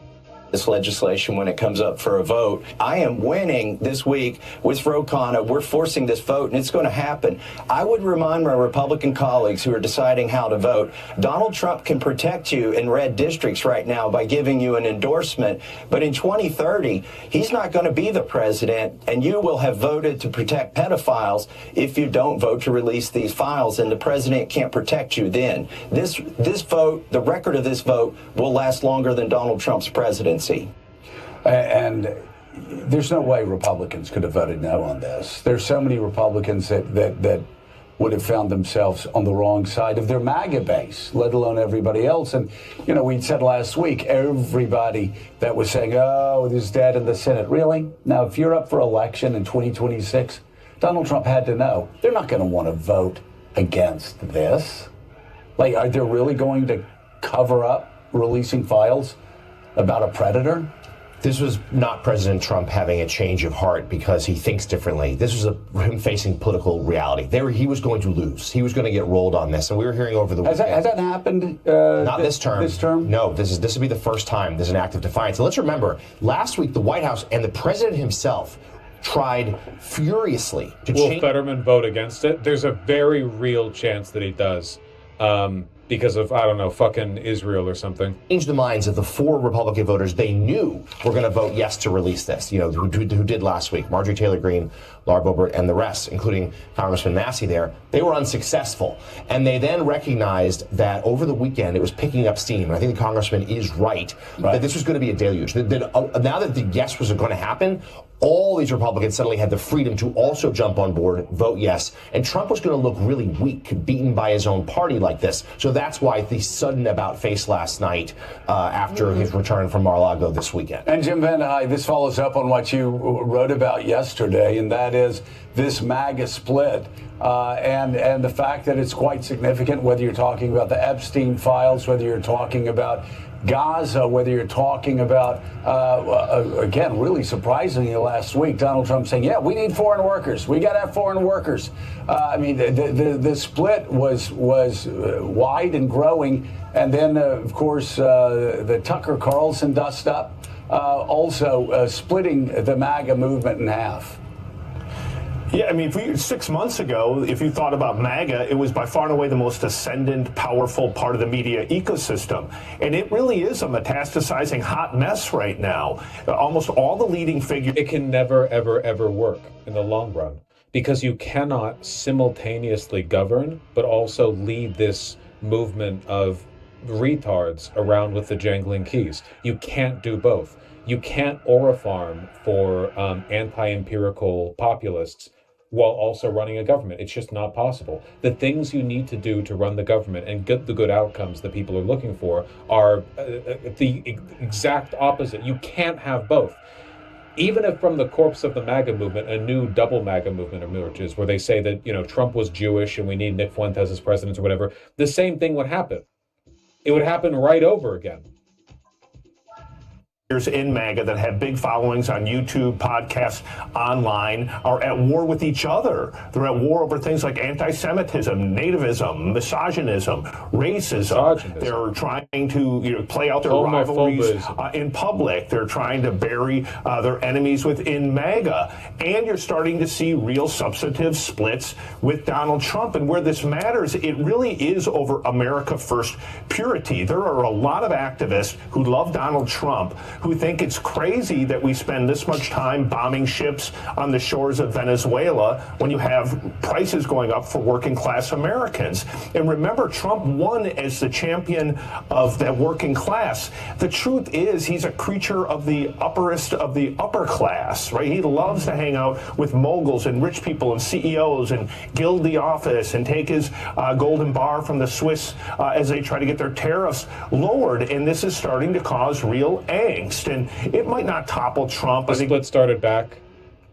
This legislation when it comes up for a vote. I am winning this week with Ro Khanna. We're forcing this vote, and it's going to happen. I would remind my Republican colleagues who are deciding how to vote, Donald Trump can protect you in red districts right now by giving you an endorsement, but in 2030, he's not going to be the president, and you will have voted to protect pedophiles if you don't vote to release these files, and the president can't protect you then. This vote, the record of this vote, will last longer than Donald Trump's presidency. And there's no way Republicans could have voted no on this. There's so many Republicans that would have found themselves on the wrong side of their MAGA base, let alone everybody else. And, you know, we said last week, everybody that was saying, oh, this is dead in the Senate. Really? Now, if you're up for election in 2026, Donald Trump had to know they're not going to want to vote against this. Like, are they really going to cover up releasing files about a predator? This was not President Trump having a change of heart because he thinks differently. This was him facing political reality. He was going to lose. He was going to get rolled on this, and we were hearing over the weekend. Has that happened? Not this term. This term? No. This will be the first time there's an act of defiance. And let's remember, last week the White House and the president himself tried furiously to change. Will Fetterman vote against it? There's a very real chance that he does. Because of, I don't know, fucking Israel or something. Change the minds of the 4 Republican voters they knew were going to vote yes to release this, who did last week. Marjorie Taylor Greene, Laura Boebert, and the rest, including Congressman Massey there. They were unsuccessful. And they then recognized that over the weekend it was picking up steam. And I think the congressman is right. That this was going to be a deluge. Now that the yes was going to happen, all these Republicans suddenly had the freedom to also jump on board, vote yes. And Trump was going to look really weak, beaten by his own party like this. So that's why the sudden about-face last night after his return from Mar-a-Lago this weekend. And Jim Van Hy, this follows up on what you wrote about yesterday, and that is this MAGA split. And the fact that it's quite significant, whether you're talking about the Epstein files, whether you're talking about Gaza, whether you're talking about, again, really surprisingly last week, Donald Trump saying, yeah, we need foreign workers. We got to have foreign workers. I mean, the split was wide and growing. And then, of course, the Tucker Carlson dust up, also splitting the MAGA movement in half. Yeah, I mean, 6 months ago, if you thought about MAGA, it was by far and away the most ascendant, powerful part of the media ecosystem. And it really is a metastasizing hot mess right now. Almost all the leading figures. It can never, ever, ever work in the long run because you cannot simultaneously govern, but also lead this movement of retards around with the jangling keys. You can't do both. You can't orifarm for anti-empirical populists while also running a government. It's just not possible. The things you need to do to run the government and get the good outcomes that people are looking for are the exact opposite. You can't have both. Even if from the corpse of the MAGA movement, a new double MAGA movement emerges where they say that, Trump was Jewish and we need Nick Fuentes as president or whatever, the same thing would happen. It would happen right over again. In MAGA that have big followings on YouTube, podcasts, online, are at war with each other. They're at war over things like anti-Semitism, nativism, misogynism, racism. They're trying to play out their rivalries in public. They're trying to bury their enemies within MAGA. And you're starting to see real substantive splits with Donald Trump. And where this matters, it really is over America First purity. There are a lot of activists who love Donald Trump who think it's crazy that we spend this much time bombing ships on the shores of Venezuela when you have prices going up for working class Americans. And remember, Trump won as the champion of the working class. The truth is he's a creature of the upperest of the upper class, right? He loves to hang out with moguls and rich people and CEOs and gild the office and take his golden bar from the Swiss as they try to get their tariffs lowered. And this is starting to cause real angst. And it might not topple Trump. The split started back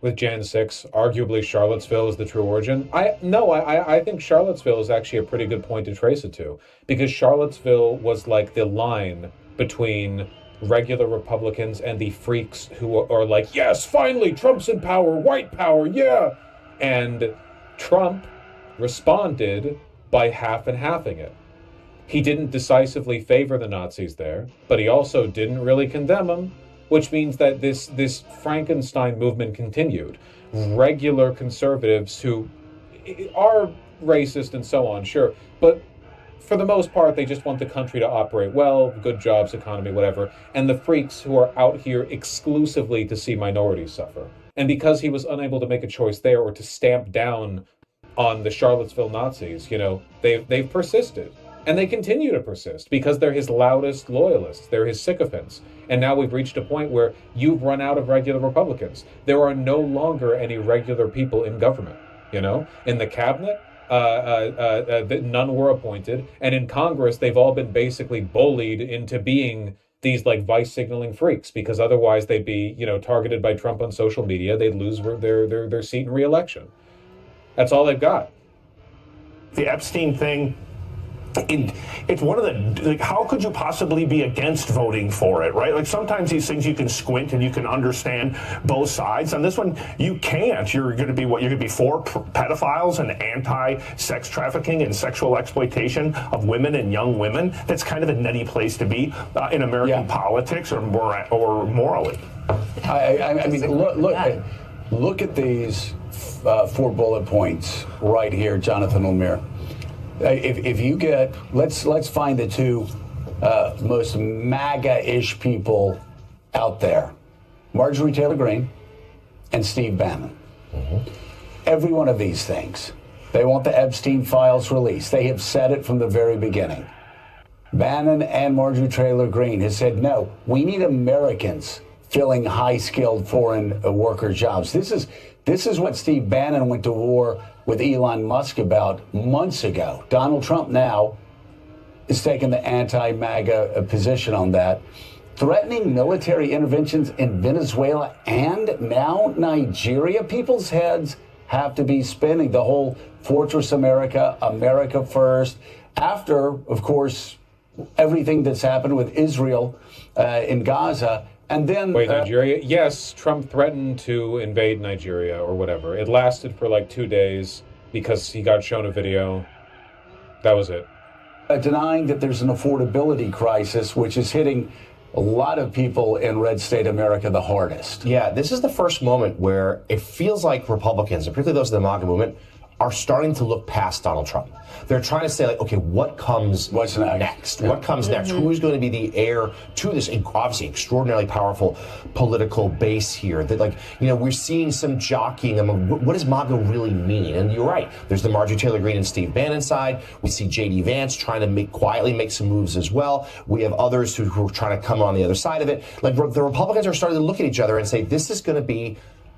with Jan 6. Arguably, Charlottesville is the true origin. I think Charlottesville is actually a pretty good point to trace it to, because Charlottesville was like the line between regular Republicans and the freaks who are like, yes, finally, Trump's in power, white power, yeah. And Trump responded by half and halving it. He didn't decisively favor the Nazis there, but he also didn't really condemn them, which means that this Frankenstein movement continued. Regular conservatives who are racist and so on, sure, but for the most part, they just want the country to operate well, good jobs, economy, whatever, and the freaks who are out here exclusively to see minorities suffer. And because he was unable to make a choice there or to stamp down on the Charlottesville Nazis, they've persisted. And they continue to persist because they're his loudest loyalists. They're his sycophants. And now we've reached a point where you've run out of regular Republicans. There are no longer any regular people in government. In the cabinet, none were appointed. And in Congress, they've all been basically bullied into being these like vice signaling freaks, because otherwise they'd be, targeted by Trump on social media. They'd lose their seat in re-election. That's all they've got. The Epstein thing, it's one of the, how could you possibly be against voting for it, right? Like sometimes these things you can squint and you can understand both sides. On this one, you can't. You're going to be for pedophiles and anti-sex trafficking and sexual exploitation of women and young women. That's kind of a nutty place to be in American politics or morally. I mean, look at these 4 bullet points right here, Jonathan Lemire. If you get, let's find the 2 most MAGA-ish people out there, Marjorie Taylor Greene and Steve Bannon. Every one of these things, they want the Epstein files released. They have said it from the very beginning. Bannon and Marjorie Taylor Greene has said, no, we need Americans filling high-skilled foreign worker jobs. This is what Steve Bannon went to war with Elon Musk about months ago. Donald Trump now is taking the anti-MAGA position on that, threatening military interventions in Venezuela and now Nigeria. People's heads have to be spinning. The whole Fortress America, America first, after, of course, everything that's happened with Israel in Gaza. And then wait, Nigeria? Yes, Trump threatened to invade Nigeria or whatever. It lasted for like 2 days because he got shown a video. That was it. Denying that there's an affordability crisis, which is hitting a lot of people in red state America the hardest. Yeah, this is the first moment where it feels like Republicans, and particularly those in the MAGA movement, are starting to look past Donald Trump. They're trying to say, like, okay, what's next? Yeah. What comes next? Who is going to be the heir to this obviously extraordinarily powerful political base here? That, like, we're seeing some jockeying. What does MAGA really mean? And you're right. There's the Marjorie Taylor Greene and Steve Bannon side. We see J.D. Vance trying to quietly make some moves as well. We have others who are trying to come on the other side of it. Like, the Republicans are starting to look at each other and say, this is going to be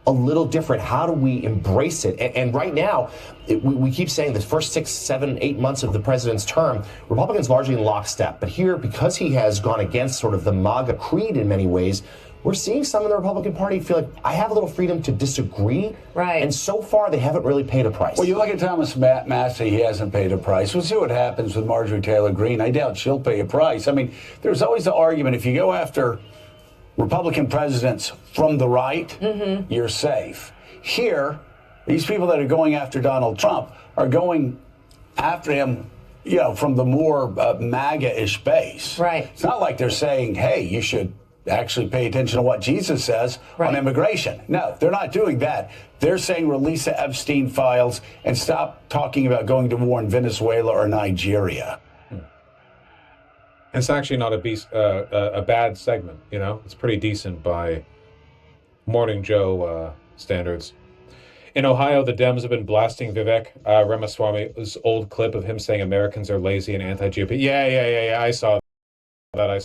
a little different. How do we embrace it? And right now, we keep saying the first 6, 7, 8 months of the president's term, Republicans largely in lockstep. But here, because he has gone against sort of the MAGA creed in many ways, we're seeing some in the Republican Party feel like I have a little freedom to disagree. Right. And so far, they haven't really paid a price. Well, you look at Thomas Massey, he hasn't paid a price. We'll see what happens with Marjorie Taylor Greene. I doubt she'll pay a price. I mean, there's always the argument, if you go after Republican presidents from the right, you're safe. Here, these people that are going after Donald Trump are going after him, from the more MAGA-ish base. Right. It's not like they're saying, hey, you should actually pay attention to what Jesus says on immigration. No, they're not doing that. They're saying release the Epstein files and stop talking about going to war in Venezuela or Nigeria. It's actually not a bad segment, you know? It's pretty decent by Morning Joe standards. In Ohio, the Dems have been blasting Vivek Ramaswamy's old clip of him saying Americans are lazy and anti-GOP. Yeah. I saw that. I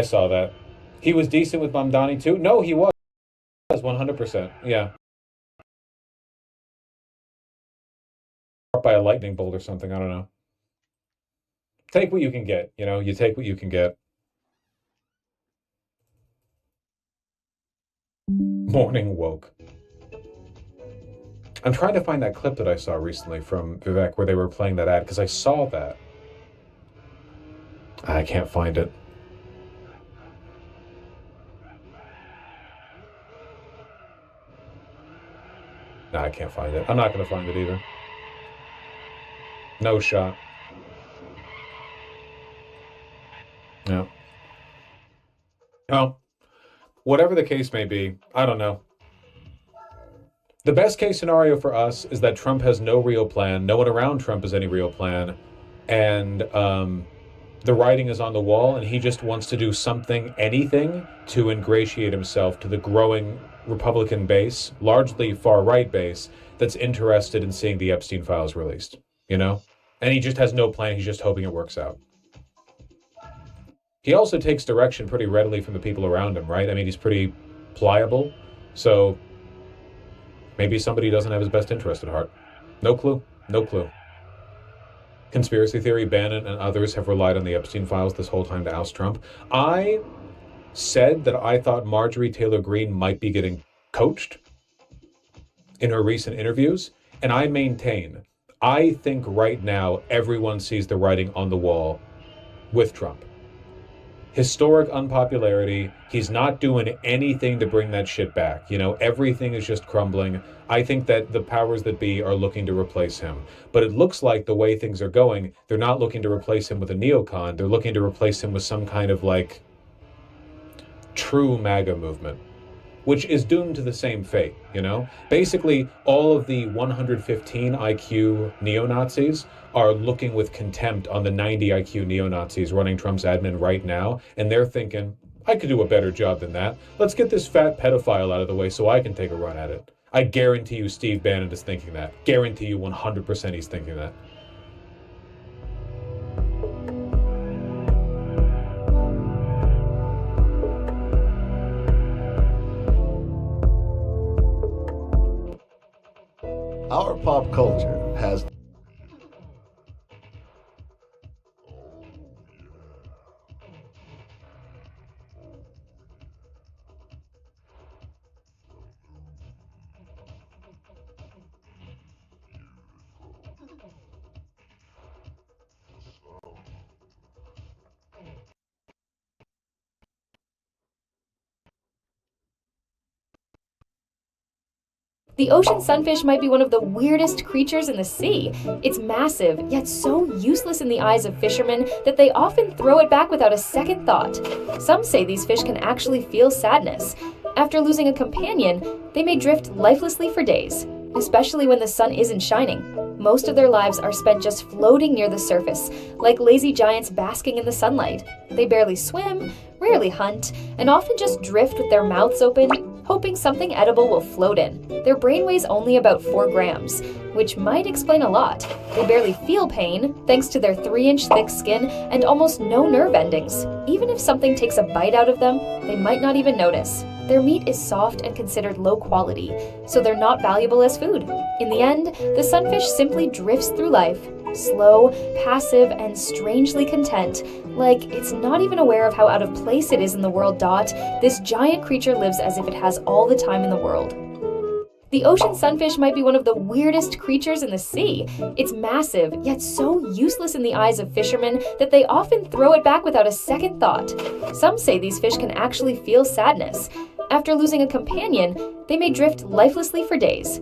saw that. He was decent with Mamdani too? No, he was 100%. Yeah. By a lightning bolt or something. I don't know. Take what you can get. You know, you take what you can get. Morning woke. I'm trying to find that clip that I saw recently from Vivek where they were playing that ad because I saw that. I can't find it. No, I can't find it. I'm not going to find it either. No shot. No. Well, whatever the case may be, I don't know. The best case scenario for us is that Trump has no real plan. No one around Trump has any real plan. And the writing is on the wall, and he just wants to do something, anything, to ingratiate himself to the growing Republican base, largely far-right base, that's interested in seeing the Epstein files released, you know? And he just has no plan. He's just hoping it works out. He also takes direction pretty readily from the people around him, right? I mean, he's pretty pliable. So maybe somebody doesn't have his best interest at heart. No clue. No clue. Conspiracy theory, Bannon and others have relied on the Epstein files this whole time to oust Trump. I said that I thought Marjorie Taylor Greene might be getting coached in her recent interviews, and I maintain, I think right now everyone sees the writing on the wall with Trump. Historic unpopularity. He's not doing anything to bring that shit back. You know, everything is just crumbling. I think that the powers that be are looking to replace him. But it looks like the way things are going, they're not looking to replace him with a neocon. They're looking to replace him with some kind of like true MAGA movement, which is doomed to the same fate, you know? Basically, all of the 115 IQ neo-Nazis are looking with contempt on the 90 IQ neo-Nazis running Trump's admin right now, and they're thinking, I could do a better job than that. Let's get this fat pedophile out of the way so I can take a run at it. I guarantee you Steve Bannon is thinking that. Guarantee you 100% he's thinking that. Our pop culture has The ocean sunfish might be one of the weirdest creatures in the sea. It's massive, yet so useless in the eyes of fishermen that they often throw it back without a second thought. Some say these fish can actually feel sadness. After losing a companion, they may drift lifelessly for days, especially when the sun isn't shining. Most of their lives are spent just floating near the surface, like lazy giants basking in the sunlight. They barely swim, rarely hunt, and often just drift with their mouths open, hoping something edible will float in. Their brain weighs only about 4 grams, which might explain a lot. They barely feel pain, thanks to their 3-inch thick skin and almost no nerve endings. Even if something takes a bite out of them, they might not even notice. Their meat is soft and considered low quality, so they're not valuable as food. In the end, the sunfish simply drifts through life, slow, passive, and strangely content. Like it's not even aware of how out of place it is in the world. This giant creature lives as if it has all the time in the world. The ocean sunfish might be one of the weirdest creatures in the sea. It's massive, yet so useless in the eyes of fishermen that they often throw it back without a second thought. Some say these fish can actually feel sadness. After losing a companion, they may drift lifelessly for days.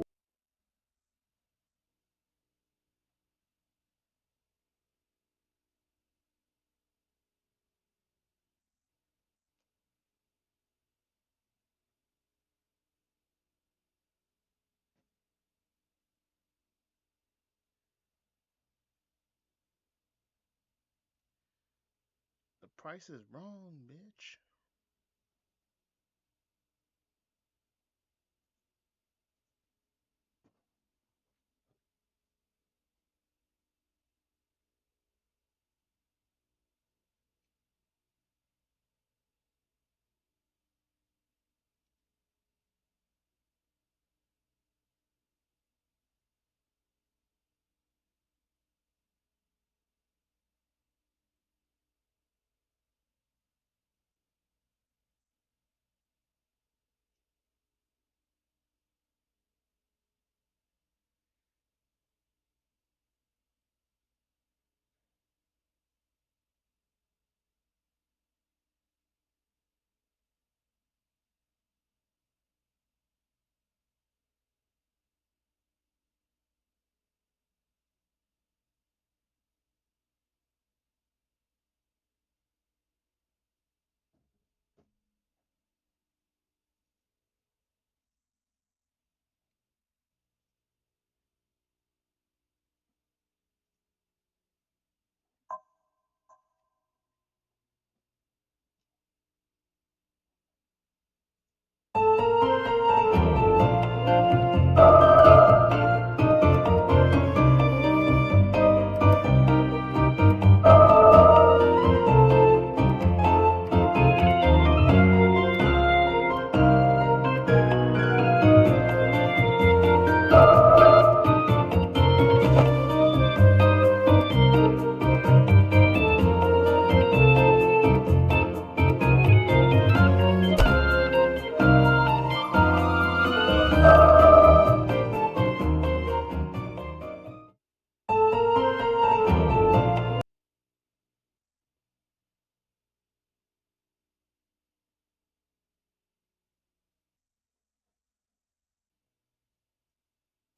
Price is wrong, bitch.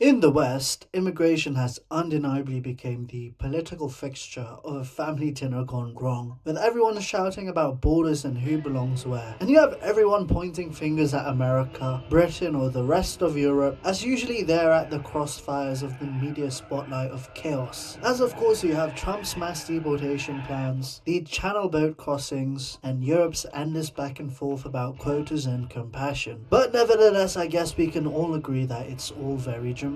In the West, immigration has undeniably become the political fixture of a family dinner gone wrong, with everyone shouting about borders and who belongs where. And you have everyone pointing fingers at America, Britain, or the rest of Europe, as usually they're at the crossfires of the media spotlight of chaos. As of course you have Trump's mass deportation plans, the channel boat crossings, and Europe's endless back and forth about quotas and compassion. But nevertheless, I guess we can all agree that it's all very dramatic,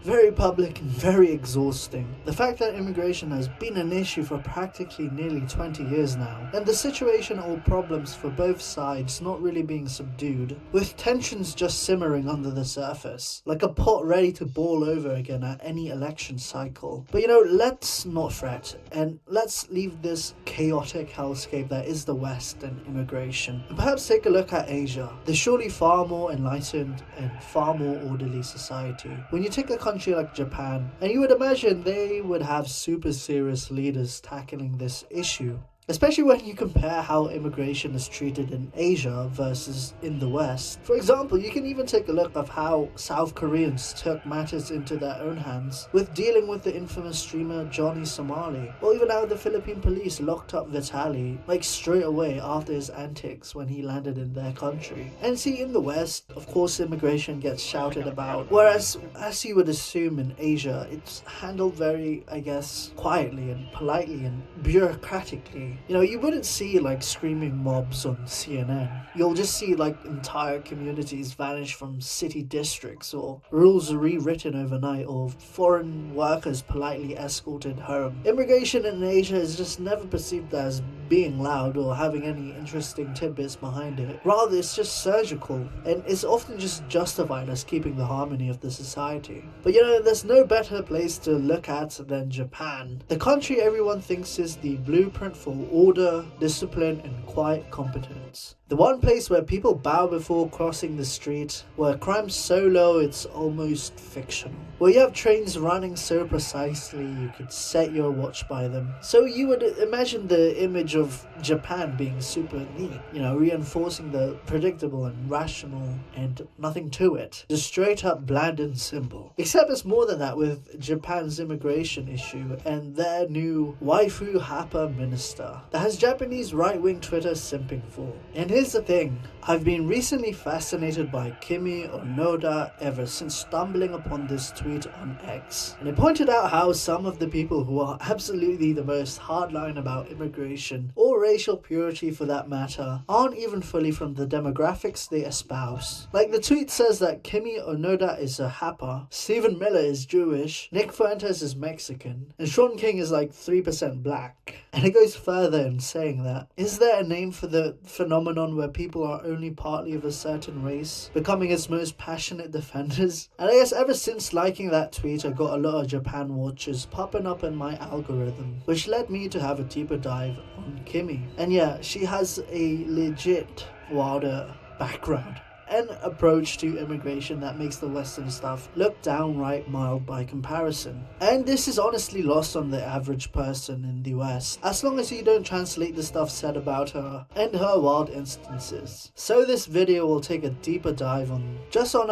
very public, and very exhausting. The fact that immigration has been an issue for practically nearly 20 years now, and the situation or problems for both sides not really being subdued, with tensions just simmering under the surface, like a pot ready to boil over again at any election cycle. But let's not fret, and let's leave this chaotic hellscape that is the West and immigration, and perhaps take a look at Asia, the surely far more enlightened and far more orderly society. When you take a country like Japan, and you would imagine they would have super serious leaders tackling this issue. Especially when you compare how immigration is treated in Asia versus in the West. For example, you can even take a look at how South Koreans took matters into their own hands with dealing with the infamous streamer Johnny Somali, or even how the Philippine police locked up Vitaly straight away after his antics when he landed in their country. And see, in the West, of course immigration gets shouted about, whereas as you would assume in Asia, it's handled very, I guess, quietly and politely and bureaucratically. You wouldn't see screaming mobs on CNN. You'll just see entire communities vanish from city districts, or rules rewritten overnight, or foreign workers politely escorted home. Immigration in Asia is just never perceived as being loud or having any interesting tidbits behind it. Rather, it's just surgical, and it's often just justified as keeping the harmony of the society. But there's no better place to look at than Japan. The country everyone thinks is the blueprint for order, discipline, and quiet competence. The one place where people bow before crossing the street, where crime's so low it's almost fictional, where you have trains running so precisely you could set your watch by them. So you would imagine the image of Japan being super neat, reinforcing the predictable and rational and nothing to it. Just straight up bland and simple. Except it's more than that with Japan's immigration issue and their new waifu hapa minister that has Japanese right-wing Twitter simping for. And here's the thing, I've been recently fascinated by Kimi Onoda ever since stumbling upon this tweet on X. And it pointed out how some of the people who are absolutely the most hardline about immigration, or racial purity for that matter, aren't even fully from the demographics they espouse. Like the tweet says that Kimi Onoda is a Hapa, Stephen Miller is Jewish, Nick Fuentes is Mexican, and Sean King is like 3% black. And it goes further in saying that, is there a name for the phenomenon where people are only partly of a certain race, becoming its most passionate defenders? And I guess ever since liking that tweet, I got a lot of Japan watches popping up in my algorithm, which led me to have a deeper dive on Kimi. And yeah, she has a legit wilder background and approach to immigration that makes the Western stuff look downright mild by comparison. And this is honestly lost on the average person in the US, as long as you don't translate the stuff said about her and her wild instances. So this video will take a deeper dive on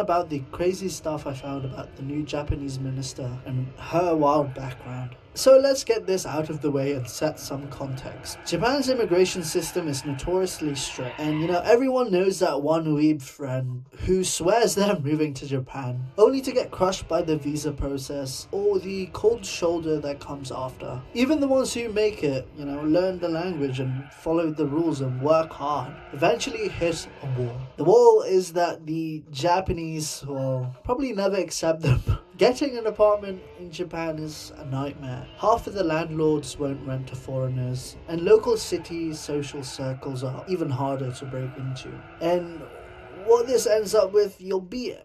about the crazy stuff I found about the new Japanese minister and her wild background. So let's get this out of the way and set some context. Japan's immigration system is notoriously strict, and everyone knows that one weeb friend who swears they're moving to Japan, only to get crushed by the visa process or the cold shoulder that comes after. Even the ones who make it, learn the language and follow the rules and work hard, eventually hit a wall. The wall is that the Japanese will probably never accept them. Getting an apartment in Japan is a nightmare. Half of the landlords won't rent to foreigners, and local city social circles are even harder to break into. And what this ends up with, you'll be,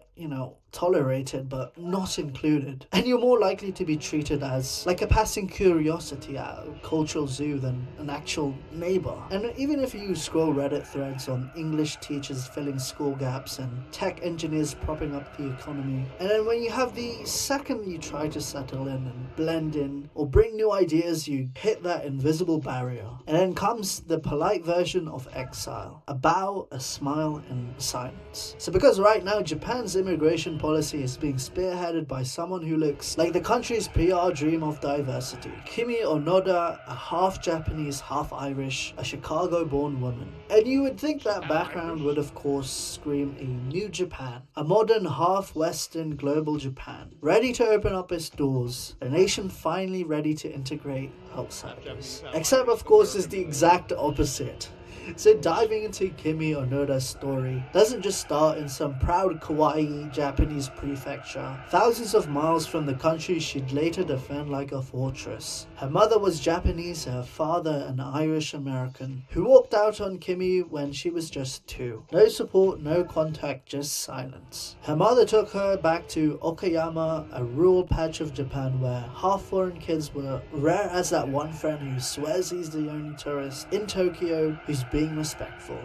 tolerated but not included, and you're more likely to be treated as like a passing curiosity at a cultural zoo than an actual neighbor. And even if you scroll Reddit threads on English teachers filling school gaps and tech engineers propping up the economy, and then when you have the second you try to settle in and blend in or bring new ideas, you hit that invisible barrier, and then comes the polite version of exile: a bow, a smile, and silence. So because right now Japan's immigration policy is being spearheaded by someone who looks like the country's PR dream of diversity. Kimi Onoda, a half Japanese, half Irish, a Chicago-born woman. And you would think that background would of course scream a new Japan, a modern half-Western global Japan, ready to open up its doors, a nation finally ready to integrate outsiders. Except of course it's the exact opposite. So diving into Kimi Onoda's story doesn't just start in some proud kawaii Japanese prefecture. Thousands of miles from the country she'd later defend like a fortress. Her mother was Japanese, her father an Irish American, who walked out on Kimi when she was just 2. No support, no contact, just silence. Her mother took her back to Okayama, a rural patch of Japan where half foreign kids were rare as that one friend who swears he's the only tourist in Tokyo who's being respectful.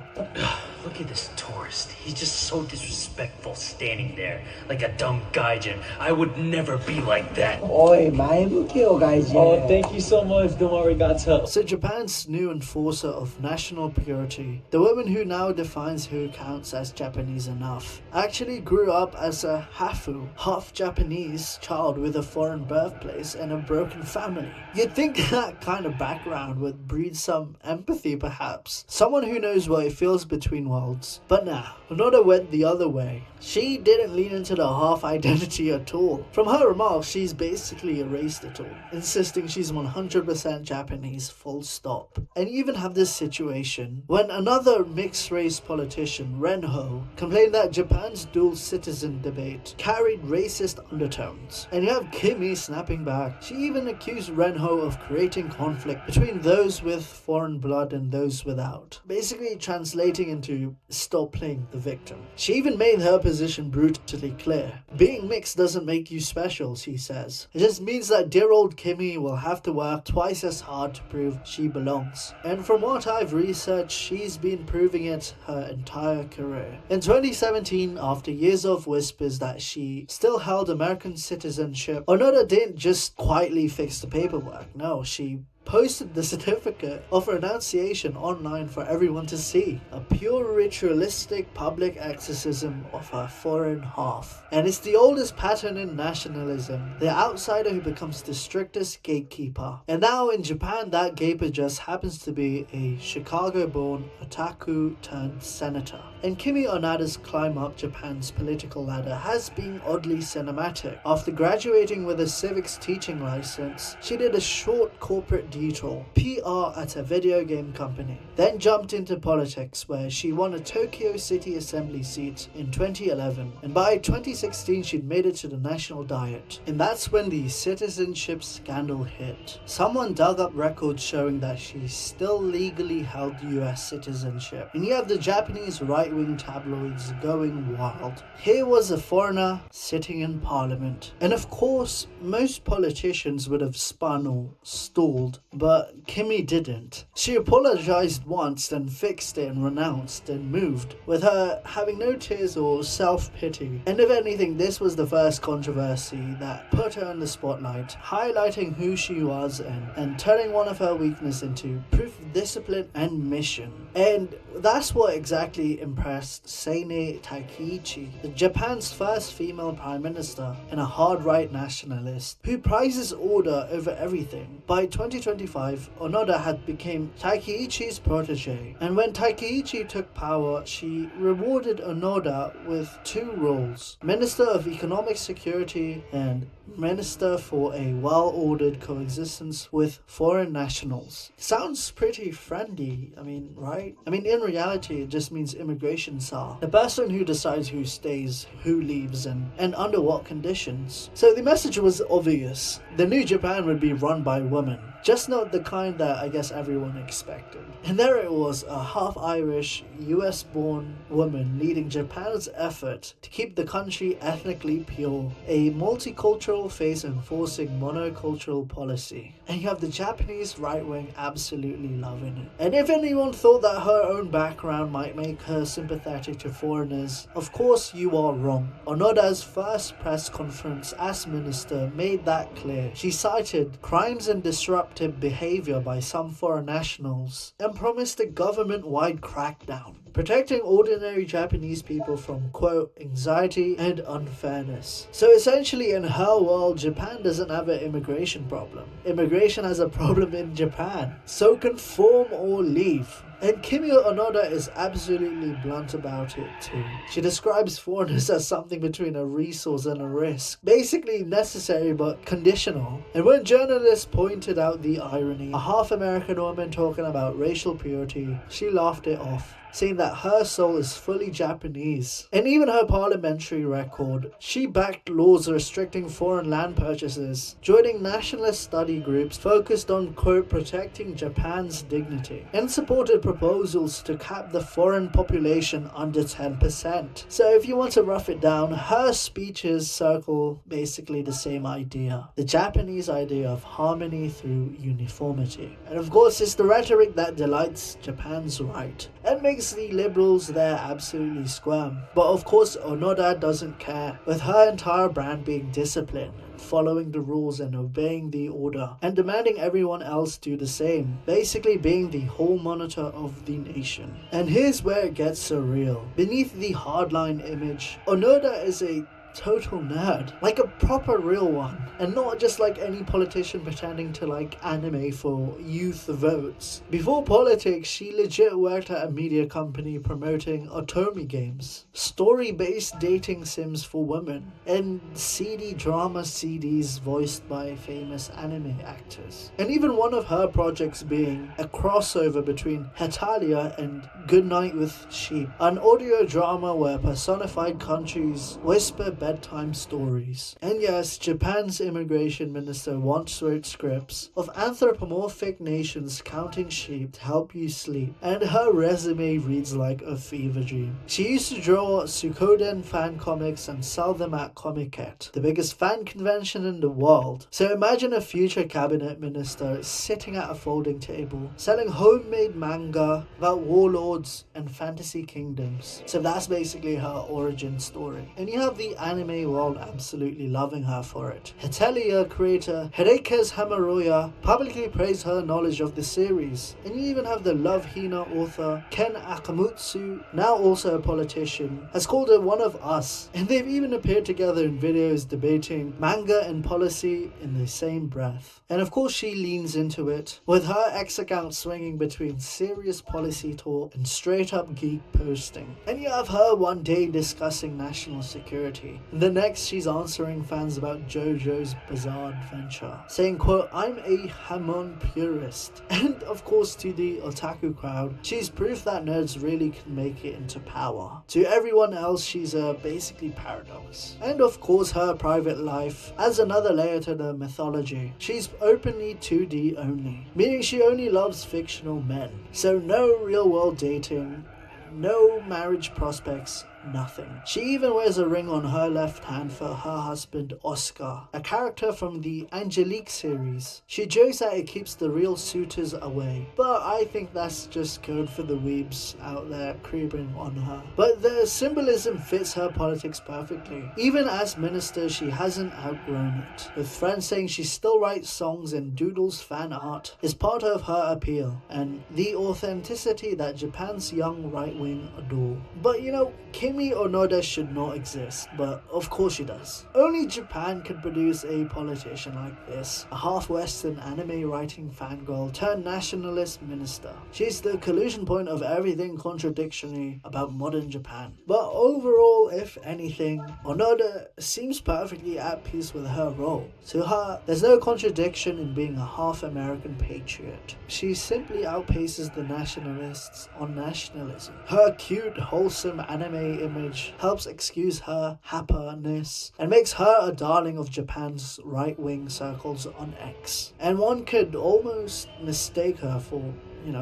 Look at this tourist. He's just so disrespectful standing there like a dumb gaijin. I would never be like that. Oi, maebuki gaijin. Oh, thank you so much. Don't arigato. So Japan's new enforcer of national purity, the woman who now defines who counts as Japanese enough, actually grew up as a hafu, half Japanese child with a foreign birthplace and a broken family. You'd think that kind of background would breed some empathy perhaps. Someone who knows what it feels between worlds. But nah, Onoda went the other way. She didn't lean into the half identity at all. From her remarks, she's basically erased it all, insisting she's 100% Japanese, full stop. And you even have this situation when another mixed race politician, Renho, complained that Japan's dual citizen debate carried racist undertones. And you have Kimi snapping back. She even accused Renho of creating conflict between those with foreign blood and those without. Basically translating into stop playing the victim. She even made her position brutally clear. Being mixed doesn't make you special, she says. It just means that dear old Kimi will have to work twice as hard to prove she belongs. And from what I've researched, she's been proving it her entire career. In 2017, after years of whispers that she still held American citizenship, Onoda didn't just quietly fix the paperwork. No, she posted the certificate of renunciation online for everyone to see. A pure ritualistic public exorcism of her foreign half. And it's the oldest pattern in nationalism. The outsider who becomes the strictest gatekeeper. And now in Japan, that gatekeeper just happens to be a Chicago-born otaku turned senator. And Kimi Onada's climb up Japan's political ladder has been oddly cinematic. After graduating with a civics teaching license, she did a short corporate detour, PR at a video game company, then jumped into politics where she won a Tokyo City Assembly seat in 2011, and by 2016 she'd made it to the national diet. And that's when the citizenship scandal hit. Someone dug up records showing that she still legally held US citizenship, and you have the Japanese right-wing tabloids going wild. Here was a foreigner sitting in parliament, and of course most politicians would have spun or stalled, but Kimi didn't. She apologized once, then fixed it and renounced and moved, with her having no tears or self-pity. And if anything, this was the first controversy that put her in the spotlight, highlighting who she was and turning one of her weaknesses into proof of discipline and mission. And that's what exactly impressed Seine Takeichi, Japan's first female prime minister and a hard-right nationalist who prizes order over everything. By 2025, Onoda had become Takeichi's protege, and when Takeichi took power, she rewarded Onoda with two roles: Minister of Economic Security and Minister for a well-ordered coexistence with foreign nationals. Sounds pretty friendly, right? In reality, it just means immigration czar. The person who decides who stays, who leaves, and under what conditions. So the message was obvious. The new Japan would be run by women. Just not the kind that I guess everyone expected. And there it was, a half-Irish, US-born woman leading Japan's effort to keep the country ethnically pure, a multicultural face enforcing monocultural policy. And you have the Japanese right-wing absolutely loving it. And if anyone thought that her own background might make her sympathetic to foreigners, of course you are wrong. Onoda's first press conference as minister made that clear. She cited crimes and disruptive behavior by some foreign nationals and promised a government-wide crackdown, protecting ordinary Japanese people from, quote, anxiety and unfairness. So essentially, in her world, Japan doesn't have an immigration problem. Immigration has a problem in Japan. So conform or leave. And Kimi Onoda is absolutely blunt about it too. She describes foreigners as something between a resource and a risk. Basically necessary but conditional. And when journalists pointed out the irony, a half-American woman talking about racial purity, she laughed it off, saying that her soul is fully Japanese. And even her parliamentary record, she backed laws restricting foreign land purchases, joining nationalist study groups focused on, quote, protecting Japan's dignity, and supported proposals to cap the foreign population under 10%. So if you want to rough it down, her speeches circle basically the same idea, the Japanese idea of harmony through uniformity. And of course, it's the rhetoric that delights Japan's right and makes the liberals there absolutely squirm. But of course, Onoda doesn't care, with her entire brand being discipline, following the rules and obeying the order, and demanding everyone else do the same, basically being the hall monitor of the nation. And here's where it gets surreal. Beneath the hardline image, Onoda is a total nerd, like a proper real one, and not just like any politician pretending to like anime for youth votes. Before politics, she legit worked at a media company promoting Otome games, story-based dating sims for women, and CD drama CDs voiced by famous anime actors. And even one of her projects being a crossover between Hetalia and Goodnight with Sheep, an audio drama where personified countries whisper bedtime stories. And yes, Japan's immigration minister once wrote scripts of anthropomorphic nations counting sheep to help you sleep, and her resume reads like a fever dream. She used to draw Suikoden fan comics and sell them at Comiket, the biggest fan convention in the world. So imagine a future cabinet minister sitting at a folding table, selling homemade manga about warlords and fantasy kingdoms. So that's basically her origin story. And you have the anime world absolutely loving her for it. Atelier creator Hideki's Hamaroya publicly praised her knowledge of the series. And you even have the Love Hina author Ken Akamutsu, now also a politician, has called her one of us. And they've even appeared together in videos debating manga and policy in the same breath. And of course she leans into it, with her X account swinging between serious policy talk and straight up geek posting. And you have her one day discussing national security, and the next she's answering fans about JoJo's Bizarre Adventure, saying, quote, "I'm a Hamon purist." And of course to the otaku crowd, she's proof that nerds really can make it into power. To everyone else, she's a basically paradox. And of course her private life adds another layer to the mythology. She's openly 2D only, meaning she only loves fictional men. So no real world dating, no marriage prospects, nothing. She even wears a ring on her left hand for her husband Oscar, a character from the Angelique series. She jokes that it keeps the real suitors away, but I think that's just code for the weebs out there creeping on her. But the symbolism fits her politics perfectly. Even as minister, she hasn't outgrown it, with friends saying she still writes songs and doodles fan art is part of her appeal, and the authenticity that Japan's young right wing adore. But you know, Kimi Onoda should not exist, but of course she does. Only Japan could produce a politician like this, a half-Western anime writing fangirl turned nationalist minister. She's the collusion point of everything contradictory about modern Japan. But overall, if anything, Onoda seems perfectly at peace with her role. To her, there's no contradiction in being a half-American patriot. She simply outpaces the nationalists on nationalism. Her cute, wholesome anime image helps excuse her happiness and makes her a darling of Japan's right-wing circles on X. And one could almost mistake her for,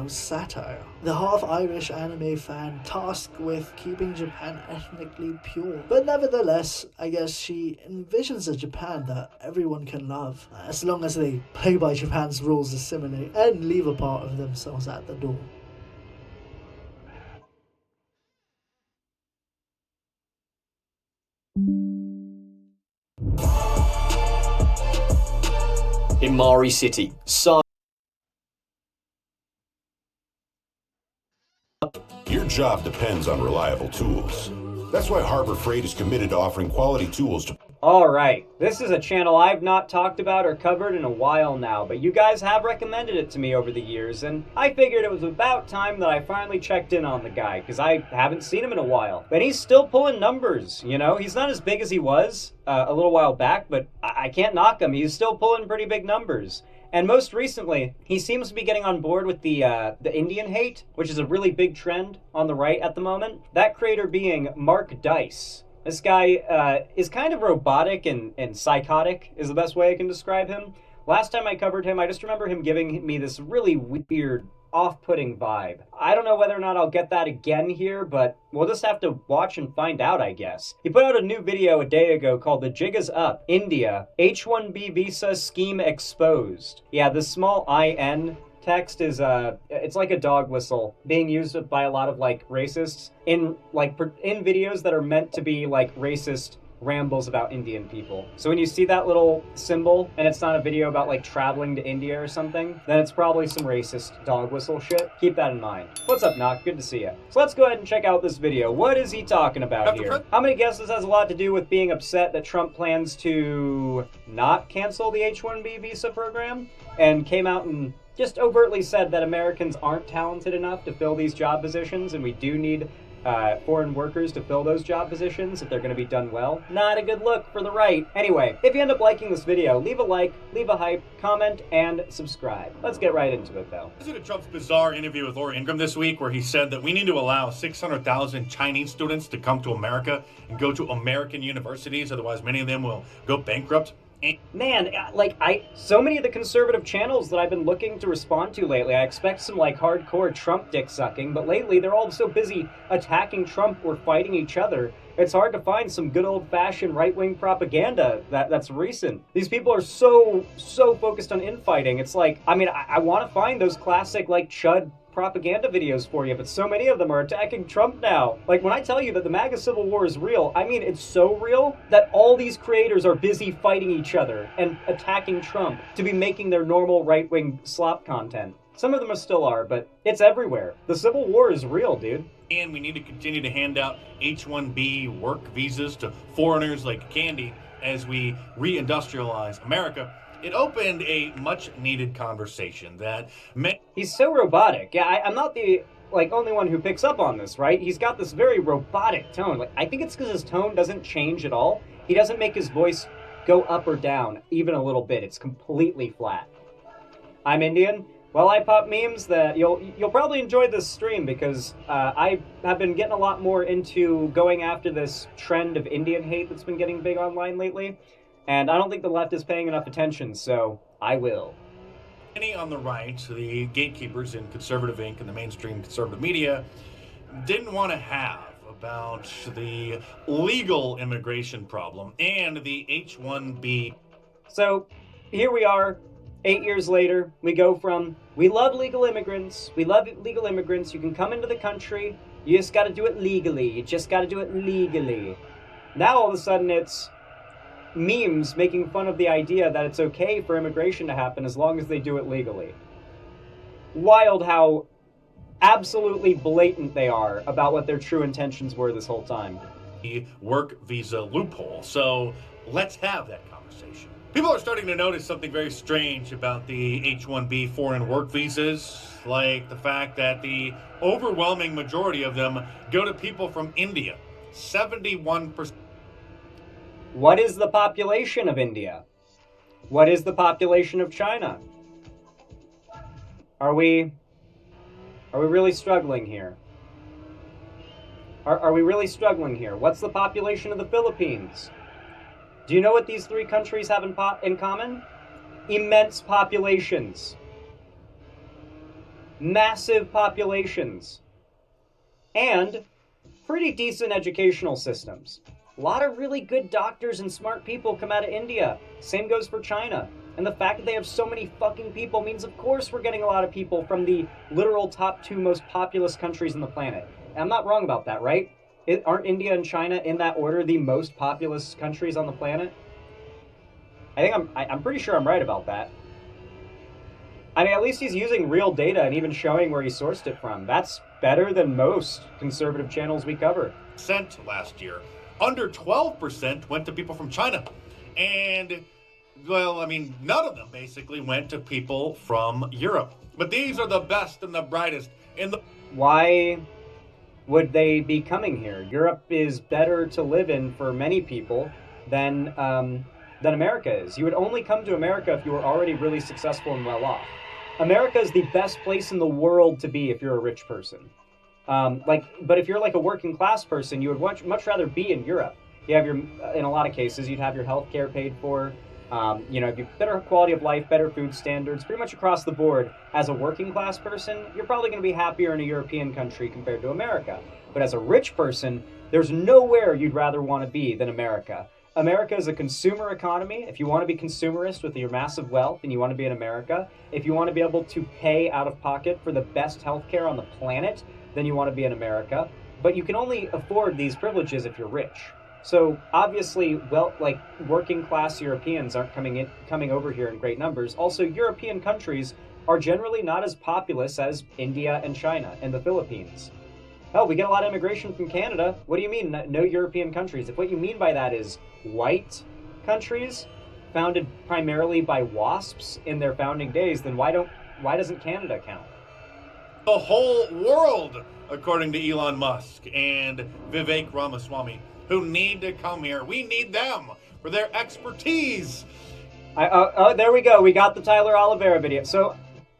satire. The half-Irish anime fan tasked with keeping Japan ethnically pure. But nevertheless, I guess she envisions a Japan that everyone can love, as long as they play by Japan's rules, assimilate, and leave a part of themselves at the door. In Mari City, Your job depends on reliable tools. That's why Harbor Freight is committed to offering quality tools to... Alright, this is a channel I've not talked about or covered in a while now, but you guys have recommended it to me over the years, and I figured it was about time that I finally checked in on the guy, because I haven't seen him in a while. But he's still pulling numbers, He's not as big as he was a little while back, but I can't knock him. He's still pulling pretty big numbers. And most recently, he seems to be getting on board with the Indian hate, which is a really big trend on the right at the moment. That creator being Mark Dice. This guy is kind of robotic and psychotic is the best way I can describe him. Last time I covered him, I just remember him giving me this really weird, off-putting vibe. I don't know whether or not I'll get that again here, but we'll just have to watch and find out, I guess. He put out a new video a day ago called The Jig Is Up, India, H-1B Visa Scheme Exposed. Yeah, this small IN text is, it's like a dog whistle being used by a lot of, racists in videos that are meant to be, racist rambles about Indian people. So when you see that little symbol and it's not a video about traveling to India or something, then it's probably some racist dog whistle shit. Keep that in mind. What's up, Nock? Good to see you. So let's go ahead and check out this video. What is he talking about here? I'm gonna guess this has a lot to do with being upset that Trump plans to not cancel the H-1B visa program and came out and just overtly said that Americans aren't talented enough to fill these job positions and we do need foreign workers to fill those job positions if they're going to be done well. Not a good look for the right. Anyway, if you end up liking this video, leave a like, leave a hype, comment, and subscribe. Let's get right into it, though. President Trump's bizarre interview with Laura Ingraham this week, where he said that we need to allow 600,000 Chinese students to come to America and go to American universities, otherwise many of them will go bankrupt. Man, so many of the conservative channels that I've been looking to respond to lately, I expect some, hardcore Trump dick sucking, but lately they're all so busy attacking Trump or fighting each other, it's hard to find some good old-fashioned right-wing propaganda that's recent. These people are so focused on infighting. It's I want to find those classic, chud propaganda videos for you, but so many of them are attacking Trump now. Like, when I tell you that the MAGA civil war is real, I mean it's so real that all these creators are busy fighting each other and attacking Trump to be making their normal right-wing slop content. Some of them still are, but it's everywhere. The civil war is real, dude. And we need to continue to hand out H-1B work visas to foreigners like candy as we reindustrialize America. It opened a much-needed conversation that He's so robotic. Yeah, I'm not the only one who picks up on this, right? He's got this very robotic tone. Like, I think it's because his tone doesn't change at all. He doesn't make his voice go up or down even a little bit. It's completely flat. I'm Indian. Well, I pop memes that you'll probably enjoy this stream because I have been getting a lot more into going after this trend of Indian hate that's been getting big online lately. And I don't think the left is paying enough attention, so I will. Many on the right, the gatekeepers in conservative Inc. and the mainstream conservative media, didn't want to have about the legal immigration problem and the H-1B. So here we are, 8 years later. We go from, we love legal immigrants, you can come into the country, you just got to do it legally, Now all of a sudden it's memes making fun of the idea that it's okay for immigration to happen as long as they do it legally. Wild how absolutely blatant they are about what their true intentions were this whole time. The work visa loophole. So let's have that conversation. People are starting to notice something very strange about the H-1B foreign work visas, like the fact that the overwhelming majority of them go to people from India. 71%. What is the population of India? What is the population of China? Are we really struggling here? Are we really struggling here? What's the population of the Philippines? Do you know what these three countries have in common? Immense populations. Massive populations. And pretty decent educational systems. A lot of really good doctors and smart people come out of India. Same goes for China. And the fact that they have so many fucking people means, of course, we're getting a lot of people from the literal top 2 most populous countries on the planet. And I'm not wrong about that, right? Aren't India and China, in that order, the most populous countries on the planet? I'm pretty sure I'm right about that. I mean, at least he's using real data and even showing where he sourced it from. That's better than most conservative channels we cover. Sent last year. Under 12% went to people from China. And, well, I mean, none of them basically went to people from Europe. But these are the best and the brightest in the... Why would they be coming here? Europe is better to live in for many people than America is. You would only come to America if you were already really successful and well off. America is the best place in the world to be if you're a rich person. But if you're like a working class person, you would much rather be in Europe. You have in a lot of cases, you'd have your health care paid for. You have better quality of life, better food standards, pretty much across the board. As a working class person, you're probably going to be happier in a European country compared to America. But as a rich person, there's nowhere you'd rather want to be than America. America is a consumer economy. If you want to be consumerist with your massive wealth and you want to be in America, if you want to be able to pay out of pocket for the best healthcare on the planet, then you want to be in America. But you can only afford these privileges if you're rich. So obviously, working class Europeans aren't coming over here in great numbers. Also, European countries are generally not as populous as India and China and the Philippines. Oh, we get a lot of immigration from Canada. What do you mean, no European countries? If what you mean by that is white countries founded primarily by WASPs in their founding days, then why doesn't Canada count? The whole world, according to Elon Musk and Vivek Ramaswamy, who need to come here. We need them for their expertise. There we go. We got the Tyler Oliveira video. So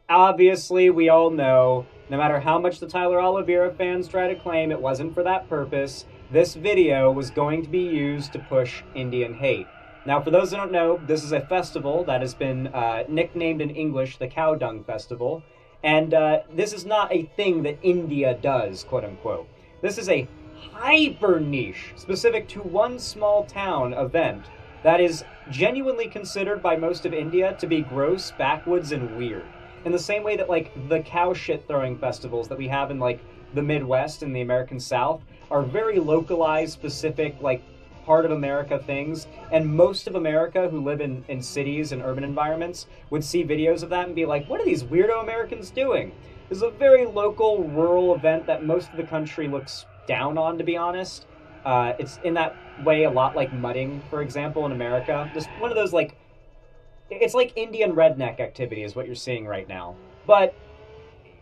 obviously we all know, no matter how much the Tyler Oliveira fans try to claim it wasn't for that purpose, this video was going to be used to push Indian hate. Now, for those who don't know, this is a festival that has been nicknamed in English the Cow Dung Festival. And this is not a thing that India does, quote unquote. This is a hyper niche, specific to one small town event that is genuinely considered by most of India to be gross, backwoods, and weird. in the same way that, like, the cow shit throwing festivals that we have in, like, the Midwest and the American South are very localized, specific, like, part of America things, and most of America who live in cities and urban environments would see videos of that and be like, what are these weirdo Americans doing? This is a very local, rural event that most of the country looks down on, to be honest. It's in that way a lot like mudding, for example, in America. Just one of those, like, it's like Indian redneck activity is what you're seeing right now. But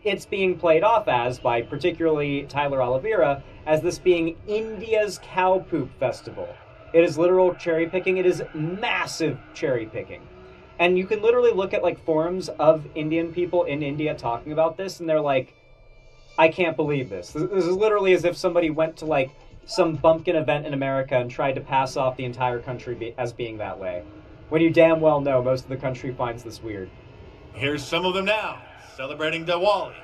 it's being played off as, by particularly Tyler Oliveira, as this being India's cow poop festival. It is literal cherry picking. It is massive cherry picking. And you can literally look at, like, forums of Indian people in India talking about this, and they're like, I can't believe this. This is literally as if somebody went to, like, some bumpkin event in America and tried to pass off the entire country as being that way, when you damn well know most of the country finds this weird. Here's some of them now, celebrating Diwali.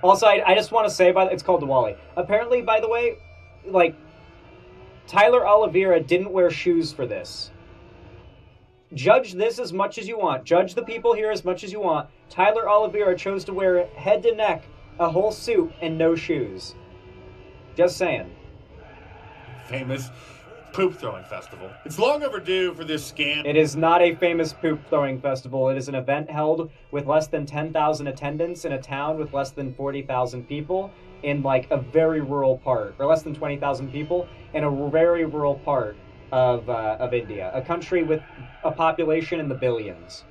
Also, I just want to say, it's called Diwali. Apparently, by the way, like, Tyler Oliveira didn't wear shoes for this. Judge this as much as you want. Judge the people here as much as you want. Tyler Oliveira chose to wear head to neck a whole suit and no shoes. Just saying. Famous poop throwing festival. It's long overdue for this scam. It is not a famous poop throwing festival. It is an event held with less than 10,000 attendants in a town with less than 40,000 people in, like, a very rural part, or less than 20,000 people in a very rural part of India, a country with a population in the billions.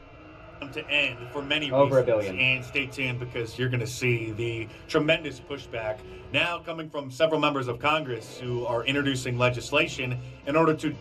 To end for many Over reasons. $1 billion. And stay tuned, because you're going to see the tremendous pushback now coming from several members of Congress who are introducing legislation in order to...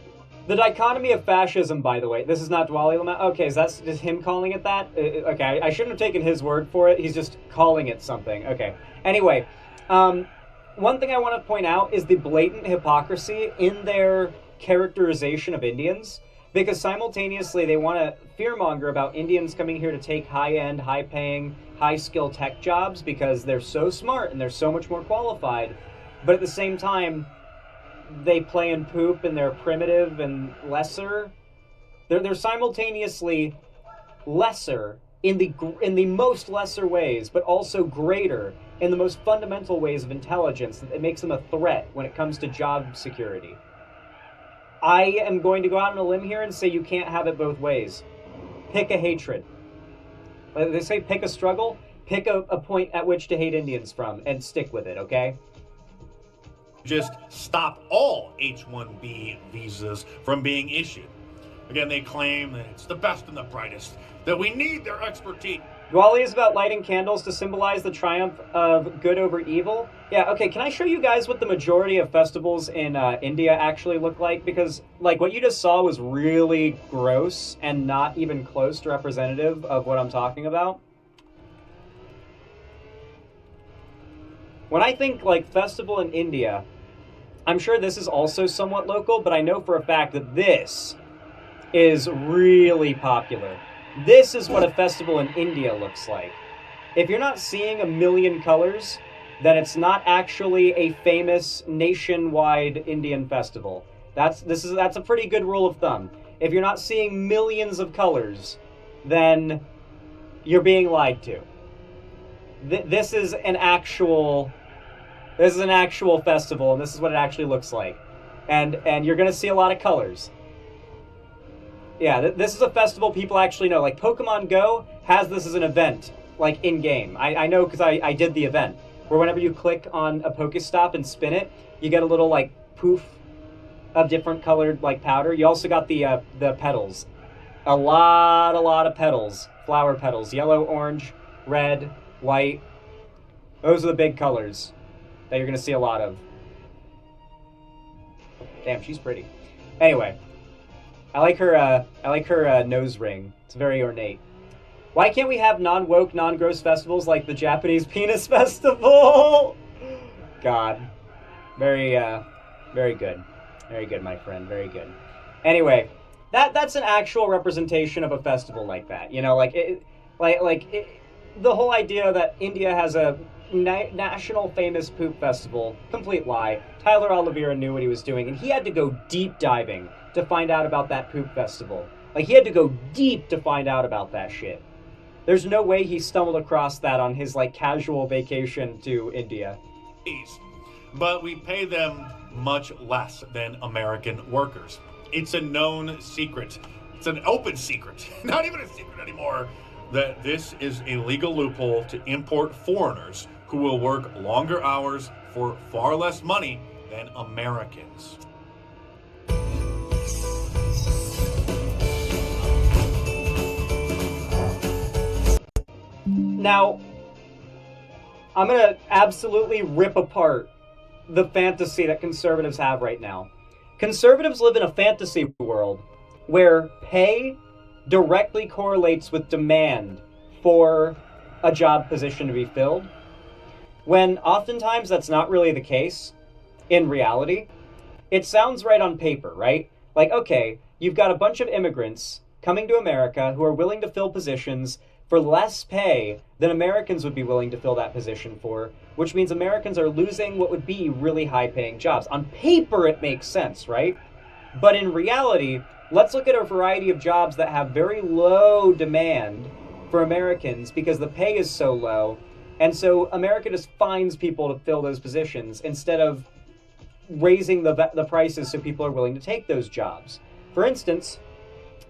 The dichotomy of fascism, by the way, this is not Diwali Lama. Okay, is that just him calling it that? Okay, I shouldn't have taken his word for it. He's just calling it something. Okay. Anyway, one thing I want to point out is the blatant hypocrisy in their characterization of Indians, because simultaneously they want to fearmonger about Indians coming here to take high-end, high-paying, high-skill tech jobs because they're so smart and they're so much more qualified, but at the same time, they play in poop and they're primitive and lesser. They're simultaneously lesser in the most lesser ways, but also greater in the most fundamental ways of intelligence that makes them a threat when it comes to job security. I am going to go out on a limb here and say you can't have it both ways. Pick a hatred. They say pick a struggle, pick a point at which to hate Indians from, and stick with it, okay? just stop all H-1B visas from being issued. Again, they claim that it's the best and the brightest, that we need their expertise. Diwali is about lighting candles to symbolize the triumph of good over evil. Yeah, okay, can I show you guys what the majority of festivals in India actually look like? Because, like, what you just saw was really gross and not even close to representative of what I'm talking about. When I think, like, festival in India, I'm sure this is also somewhat local, but I know for a fact that this is really popular. This is what a festival in India looks like. If you're not seeing a million colors, then it's not actually a famous nationwide Indian festival. That's a pretty good rule of thumb. If you're not seeing millions of colors, then you're being lied to. This is an actual festival, and this is what it actually looks like. And you're going to see a lot of colors. Yeah, this is a festival people actually know. Like, Pokemon Go has this as an event, like, in-game. I know because I did the event, where whenever you click on a Pokestop and spin it, you get a little, like, poof of different colored, like, powder. You also got the petals. A lot of petals. Flower petals. Yellow, orange, red, white. Those are the big colors that you're going to see a lot of. Damn, she's pretty. Anyway. I like her nose ring. It's very ornate. Why can't we have non-woke, non-gross festivals like the Japanese Penis Festival? God. Very good. Very good, my friend. Very good. Anyway, that's an actual representation of a festival like that. You know, the whole idea that India has a national famous poop festival, complete lie. Tyler Oliveira knew what he was doing, and he had to go deep diving to find out about that poop festival. Like, he had to go deep to find out about that shit. There's no way he stumbled across that on his like casual vacation to India. But we pay them much less than American workers. It's a known secret. It's an open secret, not even a secret anymore, that this is a legal loophole to import foreigners who will work longer hours for far less money than Americans. Now, I'm going to absolutely rip apart the fantasy that conservatives have right now. Conservatives live in a fantasy world where pay directly correlates with demand for a job position to be filled, when oftentimes that's not really the case in reality. It sounds right on paper, right? Like, okay, you've got a bunch of immigrants coming to America who are willing to fill positions for less pay than Americans would be willing to fill that position for, which means Americans are losing what would be really high-paying jobs. On paper, it makes sense, right? But in reality, let's look at a variety of jobs that have very low demand for Americans because the pay is so low, and so America just finds people to fill those positions instead of raising the prices so people are willing to take those jobs. For instance,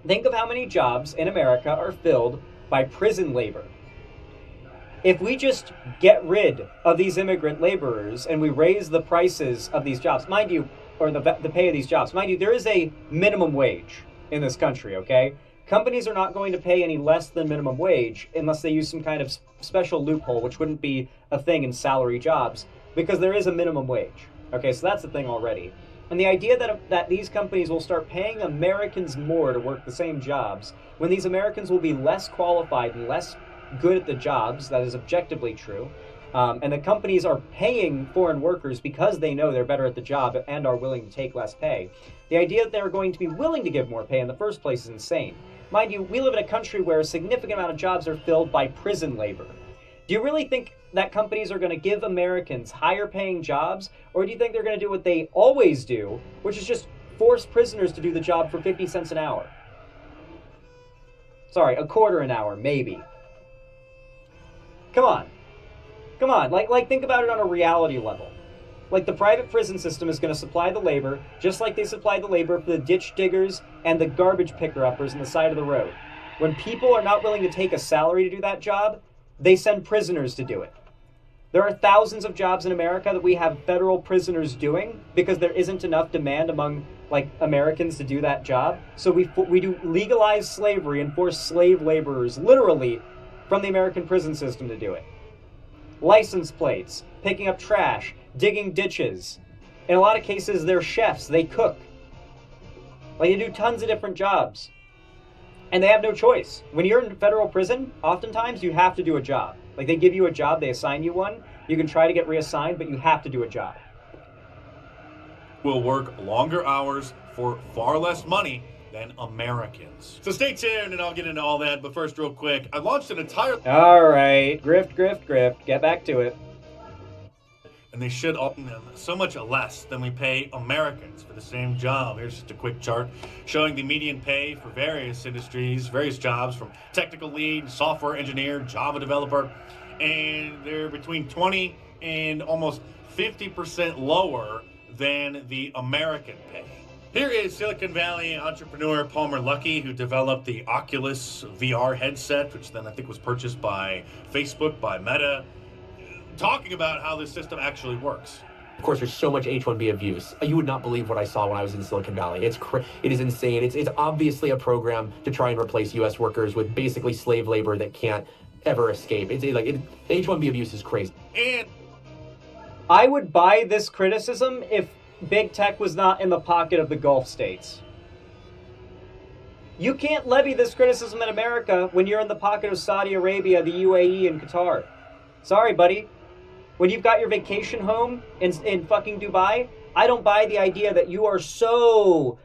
think of how many jobs in America are filled by prison labor. If we just get rid of these immigrant laborers and we raise the prices of these jobs, mind you, or the pay of these jobs, mind you, there is a minimum wage in this country, okay? Companies are not going to pay any less than minimum wage unless they use some kind of special loophole, which wouldn't be a thing in salary jobs, because there is a minimum wage. Okay, so that's the thing already. And the idea that these companies will start paying Americans more to work the same jobs, when these Americans will be less qualified and less good at the jobs, that is objectively true, and the companies are paying foreign workers because they know they're better at the job and are willing to take less pay. The idea that they're going to be willing to give more pay in the first place is insane. Mind you, we live in a country where a significant amount of jobs are filled by prison labor. Do you really think that companies are going to give Americans higher paying jobs, or do you think they're going to do what they always do, which is just force prisoners to do the job for 50 cents an hour? Sorry, a quarter an hour, maybe. Come on. Come on, like think about it on a reality level. Like the private prison system is going to supply the labor, just like they supply the labor for the ditch diggers and the garbage picker-uppers on the side of the road. When people are not willing to take a salary to do that job, they send prisoners to do it. There are thousands of jobs in America that we have federal prisoners doing because there isn't enough demand among like Americans to do that job. So we do legalized slavery and force slave laborers literally from the American prison system to do it. License plates, picking up trash, digging ditches. In a lot of cases, they're chefs. They cook. Like, they do tons of different jobs. And they have no choice. When you're in federal prison, oftentimes you have to do a job. Like, they give you a job, they assign you one. You can try to get reassigned, but you have to do a job. Will work longer hours for far less money than Americans. So stay tuned and I'll get into all that. But first, real quick, I launched an entire... All right. Grift. Get back to it. And they should all them so much less than we pay Americans for the same job. Here's just a quick chart showing the median pay for various industries, various jobs, from technical lead, software engineer, Java developer, and they're between 20 and almost 50% lower than the American pay. Here is Silicon Valley entrepreneur Palmer Luckey, who developed the Oculus VR headset, which then I think was purchased by Facebook, by Meta, talking about how this system actually works. Of course, there's so much H-1B abuse. You would not believe what I saw when I was in Silicon Valley. It is insane. It's obviously a program to try and replace U.S. workers with basically slave labor that can't ever escape. H-1B abuse is crazy. And I would buy this criticism if big tech was not in the pocket of the Gulf states. You can't levy this criticism in America when you're in the pocket of Saudi Arabia, the UAE, and Qatar. Sorry, buddy. When you've got your vacation home in fucking Dubai, I don't buy the idea that you are so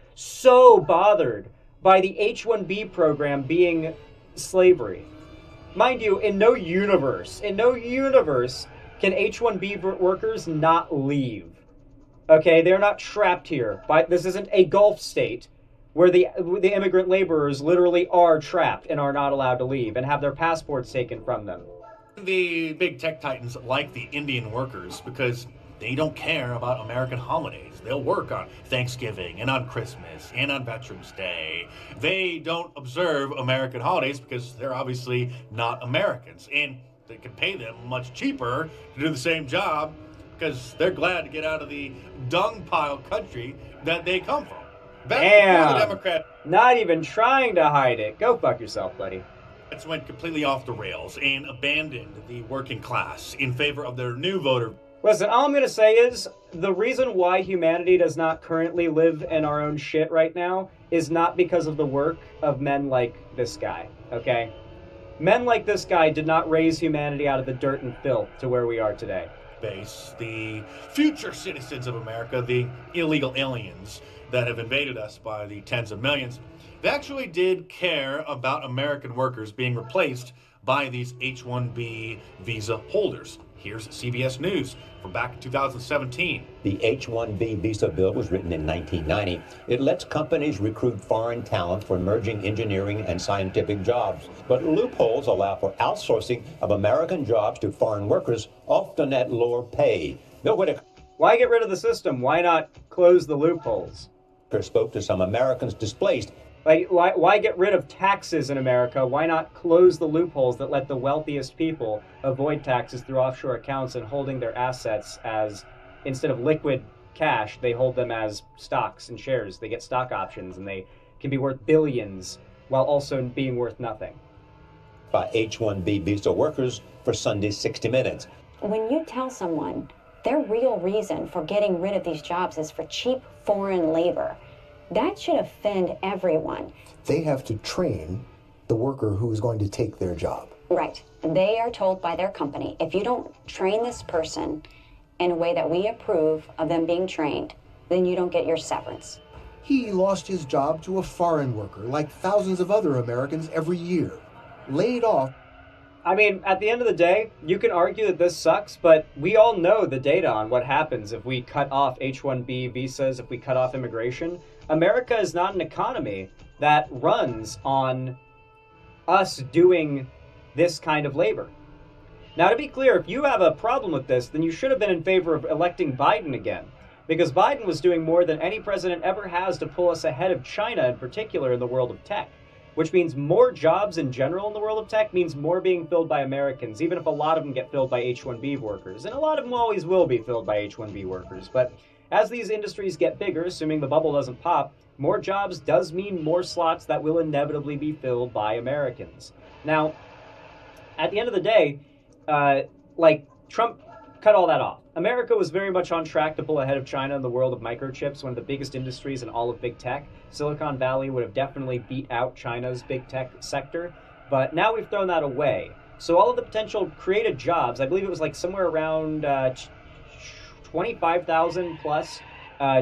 bothered by the H-1B program being slavery. Mind you, in no universe can H-1B workers not leave. Okay, they're not trapped here. This isn't a Gulf state where the immigrant laborers literally are trapped and are not allowed to leave and have their passports taken from them. The big tech titans like the Indian workers because they don't care about American holidays. They'll work on Thanksgiving and on Christmas and on Veterans Day. They don't observe American holidays because they're obviously not Americans. And they can pay them much cheaper to do the same job because they're glad to get out of the dung pile country that they come from. Back before the Democrat. Not even trying to hide it. Go fuck yourself, buddy. Democrats went completely off the rails and abandoned the working class in favor of their new voter. Listen, all I'm going to say is the reason why humanity does not currently live in our own shit right now is not because of the work of men like this guy, okay? Men like this guy did not raise humanity out of the dirt and filth to where we are today. Base, the future citizens of America, the illegal aliens that have invaded us by the tens of millions, they actually did care about American workers being replaced by these H-1B visa holders. Here's CBS News from back in 2017. The H-1B visa bill was written in 1990. It lets companies recruit foreign talent for emerging engineering and scientific jobs. But loopholes allow for outsourcing of American jobs to foreign workers, often at lower pay. Bill Whitaker. Why get rid of the system? Why not close the loopholes? Spoke to some Americans displaced. Like, why get rid of taxes in America? Why not close the loopholes that let the wealthiest people avoid taxes through offshore accounts and holding their assets as, instead of liquid cash, they hold them as stocks and shares. They get stock options and they can be worth billions while also being worth nothing. By H-1B visa workers for Sunday's 60 Minutes. When you tell someone their real reason for getting rid of these jobs is for cheap foreign labor, that should offend everyone. They have to train the worker who is going to take their job. Right. They are told by their company, if you don't train this person in a way that we approve of them being trained, then you don't get your severance. He lost his job to a foreign worker, like thousands of other Americans every year. Laid off. I mean, at the end of the day, you can argue that this sucks, but we all know the data on what happens if we cut off H-1B visas, if we cut off immigration. America is not an economy that runs on us doing this kind of labor. Now, to be clear, if you have a problem with this, then you should have been in favor of electing Biden again, because Biden was doing more than any president ever has to pull us ahead of China, in particular in the world of tech, which means more jobs in general in the world of tech means more being filled by Americans, even if a lot of them get filled by H-1B workers. And a lot of them always will be filled by H-1B workers, but as these industries get bigger, assuming the bubble doesn't pop, more jobs does mean more slots that will inevitably be filled by Americans. Now, at the end of the day, Trump cut all that off. America was very much on track to pull ahead of China in the world of microchips, one of the biggest industries in all of big tech. Silicon Valley would have definitely beat out China's big tech sector, but now we've thrown that away. So all of the potential created jobs, I believe it was like somewhere around 25,000 plus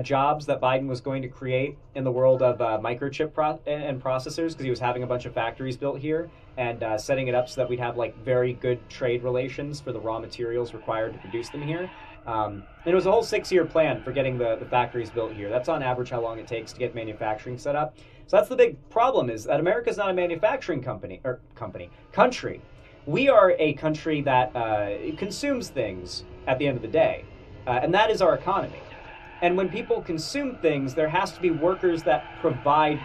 jobs that Biden was going to create in the world of microchip and processors, because he was having a bunch of factories built here and setting it up so that we'd have like very good trade relations for the raw materials required to produce them here. And it was a whole 6-year plan for getting the factories built here. That's on average how long it takes to get manufacturing set up. So that's the big problem, is that America's not a manufacturing country. We are a country that consumes things at the end of the day. And that is our economy. And when people consume things, there has to be workers that provide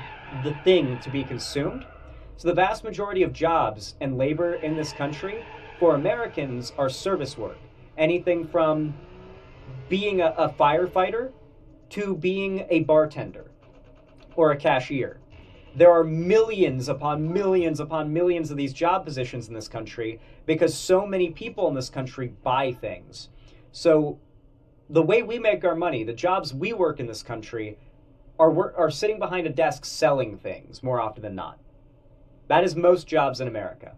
the thing to be consumed. So the vast majority of jobs and labor in this country for Americans are service work. Anything from being a firefighter to being a bartender or a cashier. There are millions upon millions upon millions of these job positions in this country because so many people in this country buy things. So the way we make our money, the jobs we work in this country, are sitting behind a desk selling things more often than not. That is most jobs in America.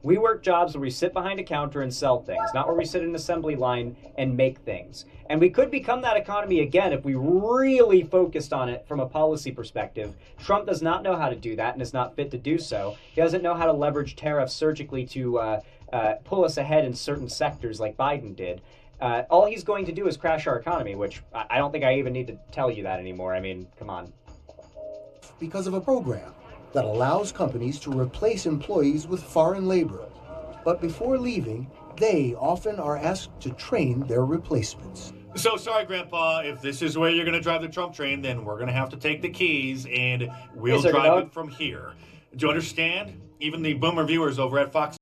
We work jobs where we sit behind a counter and sell things, not where we sit in an assembly line and make things. And we could become that economy again if we really focused on it from a policy perspective. Trump does not know how to do that and is not fit to do so. He doesn't know how to leverage tariffs surgically to pull us ahead in certain sectors like Biden did. All he's going to do is crash our economy, which I don't think I even need to tell you that anymore. I mean, come on. because of a program that allows companies to replace employees with foreign labor. But before leaving, they often are asked to train their replacements. So sorry, Grandpa, if this is where you're going to drive the Trump train, then we're going to have to take the keys and we'll drive it from here. Do you understand? Even the boomer viewers over at Fox